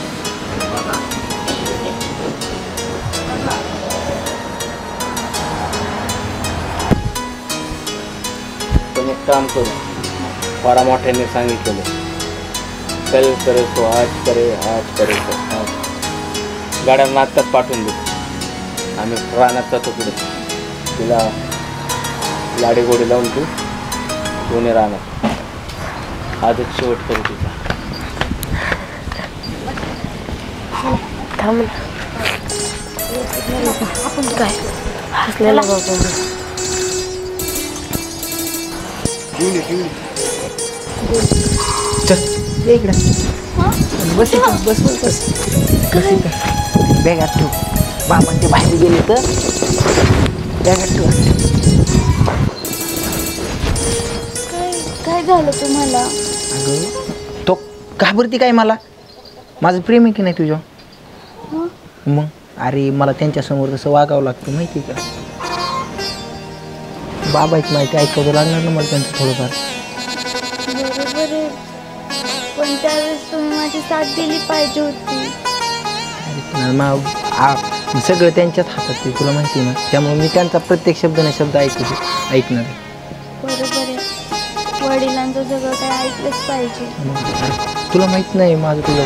पण एक काम करू फारा मोठ्याने सांगितलेलं कल करे तो आज करे तो आज. गाड्यांना आत्ताच पाठवून देऊ. आम्ही रानात जातो पुढे. तिला लाडी गोडी लावून तू पुणे राहणार. आजच शेवट करू तिचा. थांब आपण काय हसलेला बाबा. इकडं बस बॅगात ठेव. बाबा ते बाहेर गेले तर बॅगात ठेव. काय झालं तुम्हाला? अगं तो घाबरती काय मला? माझं प्रेम आहे की नाही तुझ्या? मग अरे मला त्यांच्यासमोर तसं वागावं लागतं माहिती का? बाबाच माहिती ऐकावं लागणार ना मला त्यांचं थोडंफार. बरोबर आहे पण पण त्यावेळेस तुम्ही माझी साथ दिली पाहिजे होती. सगळं त्यांच्याच हातात आहे, तुला माहिती आहे ना. त्यामुळे मी त्यांचा प्रत्येक शब्द ना शब्द ऐकणार. बरोबर आहे, वडिलांचं सगळं काही ऐकलंच पाहिजे. तुला माहित नाही माझं तुला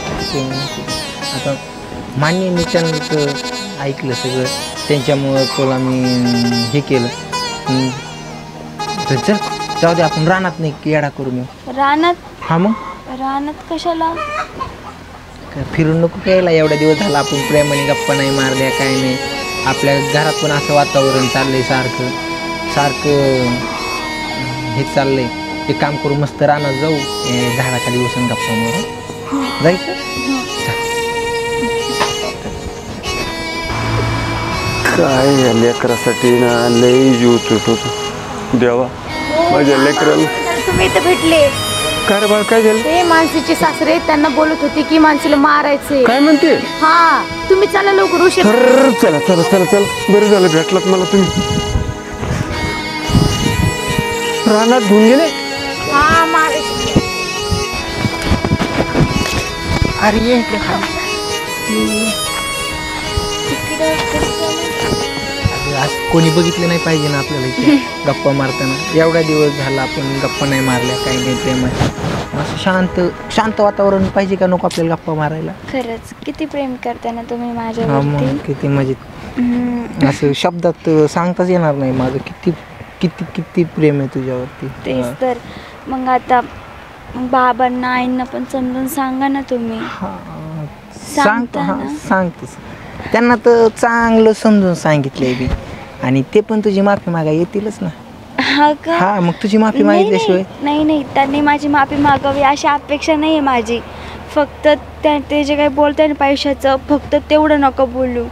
आता मान्य मी त्यांचं ऐकलं सगळं, त्यांच्यामुळं तुला मी हे केलं. तर चल जाऊ दे, आपण रानात नाही की येडा करू. मी रानात? हा मग रानात कशाला? फिरून नको यायला, एवढा दिवस झाला आपण प्रेमाने गप्पा नाही मारल्या काय नाही. आपल्या घरात पण असं वातावरण चाललंय सारखं सारखं हे चाललंय. एक काम करू, मस्त रानात जाऊ, झाडाखाली बसून गप्पा मारू. जायचं? काय या लेकरासाठी ना लई जीव तुटतो देवा माझ्या लेकराला. तुम्ही इथं भेटले काय बाळ, काय झालं? ते मानसीचे सासरे त्यांना बोलत होते की मानसीला मारायचे. काय म्हणते? हा, तुम्ही चला लवकर, उशीर. चला चला चला चला, बरं झालं भेटलात मला तुम्ही. रानात घेऊन गेले? हा, मारायचे. अरे आज कोणी बघितलं नाही पाहिजे ना आपल्याला इथे गप्पा मारताना. एवढा दिवस झाला आपण गप्पा नाही मारल्या, काही नाही. प्रेमाचं असं शांत शांत वातावरण पाहिजे का नको आपल्याला गप्पा मारायला? खरंच किती प्रेम करता ना तुम्ही हा माझ्यावरती. मग किती मजेत, असं शब्दात सांगताच येणार नाही माझं किती किती किती प्रेम आहे तुझ्यावरती. तेच तर. मग आता बाबांना आईंना पण समजून सांगा ना तुम्ही. सांगतो. हा सांगतोस, त्यांना तर चांगलं समजून सांगितलंय बी, आणि ते पण तुझी माफी मागा येतीलच ना. हा का? हा, मग तुझी माफी मागितल्याशिवाय नाही नाही, त्यांनी माझी माफी मागावी अशी अपेक्षा नाही आहे माझी. फक्त ते जे काही बोलताय ना पैशाचं, फक्त तेवढं नको बोलू,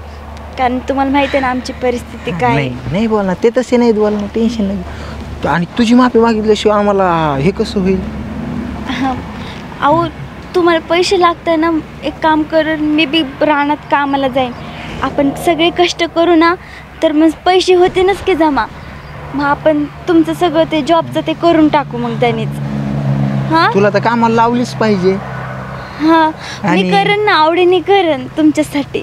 कारण तुम्हाला माहिती आहे ना आमची परिस्थिती काय. नाही नाही बोलणार ते, तसे नाही बोलणार, टेन्शन नाही. आणि तुझी माफी मागितल्याशिवाय आम्हाला हे कसं होईल? अहो तुम्हाला पैसे लागतात ना, एक काम करून मी बी रानात कामाला जाईन. आपण सगळे कष्ट करू ना, तर मग पैसे होते नच की जमा. मग आपण तुमचं सगळं ते जॉबचं ते करून टाकू मग त्यांनीच. हा, तुला तर कामाला लावलीच पाहिजे. हा, मी करेन ना, आवडीने करेन तुमच्यासाठी.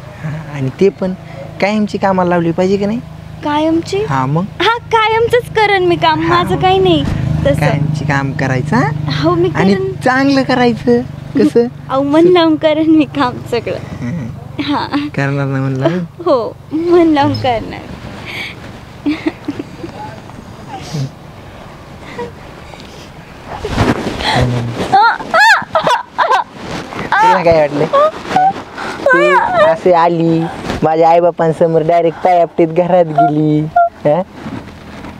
आणि ते पण कायमची कामाला लावली पाहिजे की नाही? कायमची? हा मग. हा, कायमचंच करेन मी काम, माझं काही नाही तसं. कायमची काम करायचं. हो मी आणि करेन. चांगलं करायचं. कसं? अहो मन लावून करेन मी काम सगळं. हा, करणार ना म्हणलं? हो, मन लावून करणार. तुला काय वाटलं? तू असे आली माझ्या आईबापांसमोर डायरेक्ट पायापटीत घरात गेली.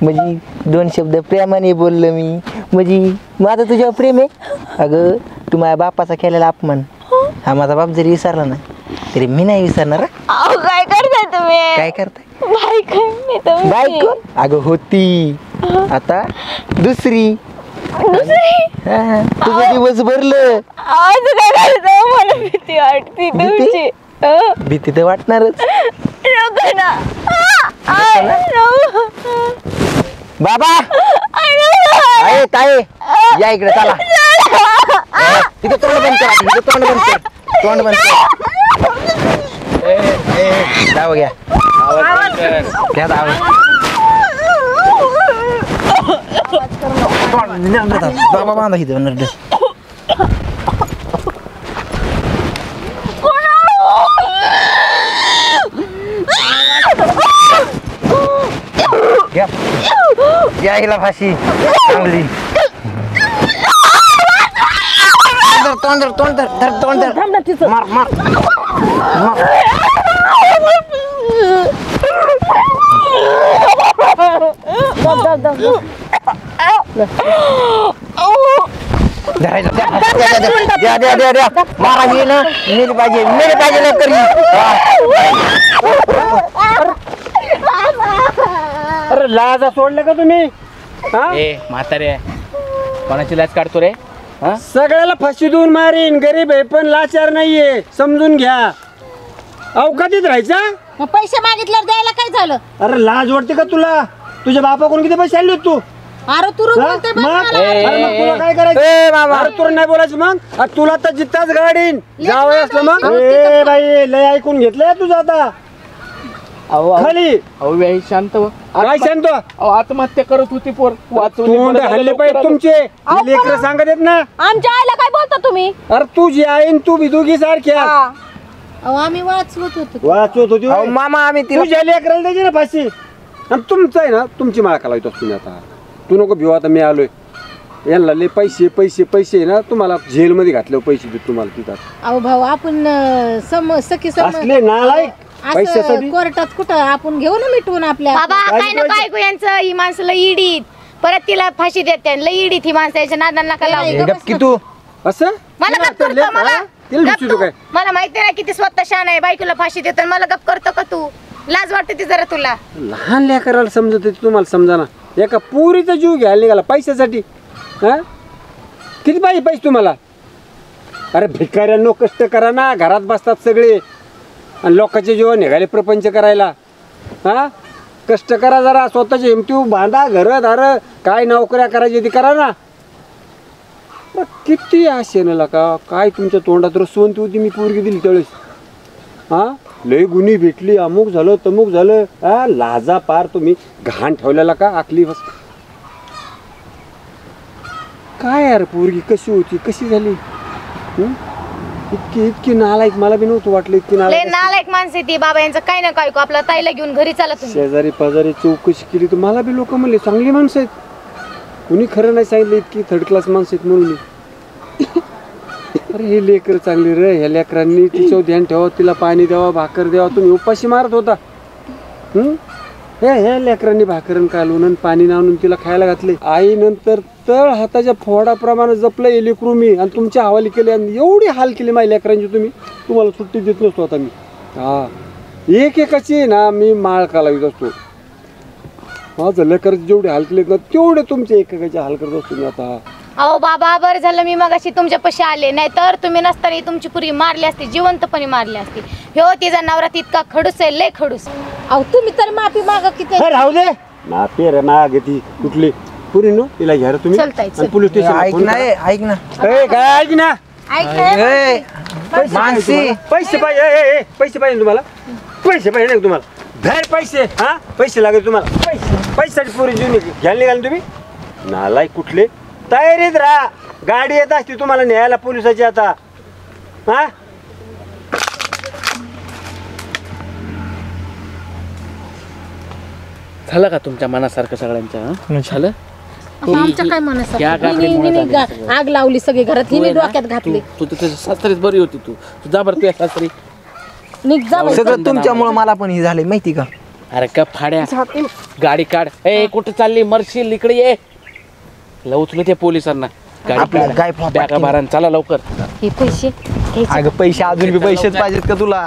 म्हणजे दोन शब्द प्रेमाने बोललं मी, म्हणजे माझं तुझ्यावर प्रेम आहे. अगं तू माझ्या बापाचा केलेला अपमान, हा माझा बाप जरी विसरला ना तरी मी नाही विसरणार. काय करताय तुम्ही? काय करताय? बायको? अगं होती, आता दुसरी. तुझं दिवस भरलं. काय करताय? मला भीती वाटते तुमची. भीती तर वाटणारच. बाबा आहे काय, या इकडे चला. तिथं तोंड बंद करा, तिथं तोंड बंद कर, तोंड बंद कर. जाऊ घ्या, घ्या आवाज. बाबा बांधा इथं नरड. घ्या हिला फाशी चांगली. तोंड धर, तोंड धर, धर तोंड धर. मार मार मार. द्या द्या द्या द्या, मारा मी ना, मेली पाहिजे लवकर. अरे लाजा सोडले का तुम्ही? ए म्हातारे, कोणाची लाच काढतो रे? सगळ्याला फाशी देऊन मारीन. गरीब आहे पण लाचार नाहीये, समजून घ्या. अवकातीत राहायचा. मग पैसे मागितल्यावर द्यायला काय झालं? अरे लाज वाटते का तुला? तुझ्या बापाकडून किती पैसे आले तू? अरे तू बोलते बघ मला. अरे मग तुला काय करायचं अरे तुला नाही बोलायचं मग अरे तुला तर जित्ताच गाडीन जावं असलं मग ए बाई लय ऐकून घेतलंय तुझं आता खाली अहो बाई शांत व्हा. काय शांत अहो आत्महत्या करत होती पोर तोंड हल्ले पाहिजे तुमचे लेकर सांगत येत ना आमच्या आईला काय बोलता तुम्ही? अरे तुझी आई तू बी दोघी सारख्या अहो आम्ही वाचवत होतो वाचवत होती अहो, मामा आम्ही तिला तुझ्या लेकराला द्यायची ना फाशी आणि तुमचं आहे ना तुमची माळा लावतो तुम्ही आता तू नको भिव आता मी आलोय यांना लय पैसे पैसे पैसे ना तुम्हाला जेलमध्ये घातले पैसे देत तुम्हाला तिथं अहो भाऊ आपण सखी असले नालायक पैशासाठी कोर्टात कुठं आपण घेऊ ना मिटवून आपल्या बाबा काय नको ऐकू यांचं. ही माणसं लई इडीत परत तिला फाशी देते लई इडीत ही माणसं याच्या नादांना नका लावू. गप तू असं मला गप करतो मला तिला गप विचारू तू. काय मला माहिती नाही किती स्वतः शान आहे बायकोला फाशी देतो आणि मला गप करतो का तू? लाज वाटते ती जरा तुला. लहान लेकराला समजत होती तुम्हाला समजा ना एका पुरीचा जीव घ्यायला निघाला पैशासाठी हा किती पाहिजे पैसे तुम्हाला अरे भिकाऱ्यांनो कष्ट करा ना घरात बसतात सगळे आणि लोकांचे जीवन निघाले प्रपंच करायला हा कष्ट करा जरा स्वतःचे हिमती बांधा घरं दार काय नोकऱ्या करायची ती करा ना किती आशे ना का काय तुमच्या तोंडात रसवंती होती मी पोरगी दिली त्यावेळेस हा लय गुन्ही भेटली अमुक झालं तमुक झालं हा लाजा पार तुम्ही घाण ठेवलेला का आखली बस काय यार पोरगी कशी होती कशी झाली इतकी इतकी नालायक मला बी नव्हतं वाटलं इतकी लय नालायक नालायक माणसं आहे ती बाबा यांचं काही नका ऐकू आपल्या ताईला घेऊन घरी चला तुम्ही. शेजारी पाजारी चौकशी केली तर मला बी लोक म्हणले चांगली माणसं आहेत कुणी खरं नाही सांगितलं इतकी थर्ड क्लास माणसं आहेत म्हणून अरे हे लेकर चांगली रे ह्या लेकरांनी तिच्यावर ध्यान ठेवा तिला पाणी द्यावा भाकर द्यावा तुम्ही उपाशी मारत होता ह्या लेकरांनी भाकरण कालवून आणि पाणी आणून तिला खायला घातले आई नंतर तळ हाताच्या फोडाप्रमाणे जपलं हे लेकरू मी आणि तुमच्या हवाली केले आणि एवढी हाल केली माझ्या लेकरांची तुम्हाला सुट्टी देत नसतो आता मी हा एक एकाची ना मी माळ कालावीत असतो माझं लेकर जेवढे हाल केलेत ना तेवढे तुमचे एकेकाचे हाल करत असतो मी आता अहो बाबा बरं झालं मी मगाशी तुमच्या पाशी आले नाही तर तुम्ही नसताना तुमची पुरी मारली असती जिवंतपणे मारली असती. हो तिचा नवरा तितका खडूस आहे लय खडूस. अहो तुम्ही तर माफी मागा किती राहू दे माफी रे मागे ती कुठली पुरी नो तिला घ्या रे तुम्ही पोलीस स्टेशन ऐक ना ऐक ना काय ऐक ना मानसी पैसे पाहिजे पैसे पाहिजे तुम्हाला पैसे पाहिजे ना तुम्हाला बाहेर पैसे हा पैसे लागेल तुम्हाला पैसे पैशासाठी पुरी जीवन घ्यायला निघाले तुम्ही नालायक कुठले तयारीत राहा गाडी येत असते तुम्हाला न्यायला पोलिसाची आता हा झालं का तुमच्या मनासारखं सगळ्यांच्या झालं आमच्या काय मनासारखं आग लावली सगळी घरात हिने डोक्यात घातली. तू तुझ्या सासरीच बरी होती तू जा बरं तुझ्या सासरी निघ जा सगळं तुमच्यामुळे मला पण हे झालंय माहिती का अरे का फाड्या गाडी काढ ए कुठे चालली मरशील इकडे ये उचलू ते पोलिसांना गाडी काय बॅगा मारा चला लवकर हे पैसे अगं पैसे अजून बी पैसेच पाहिजेत का तुला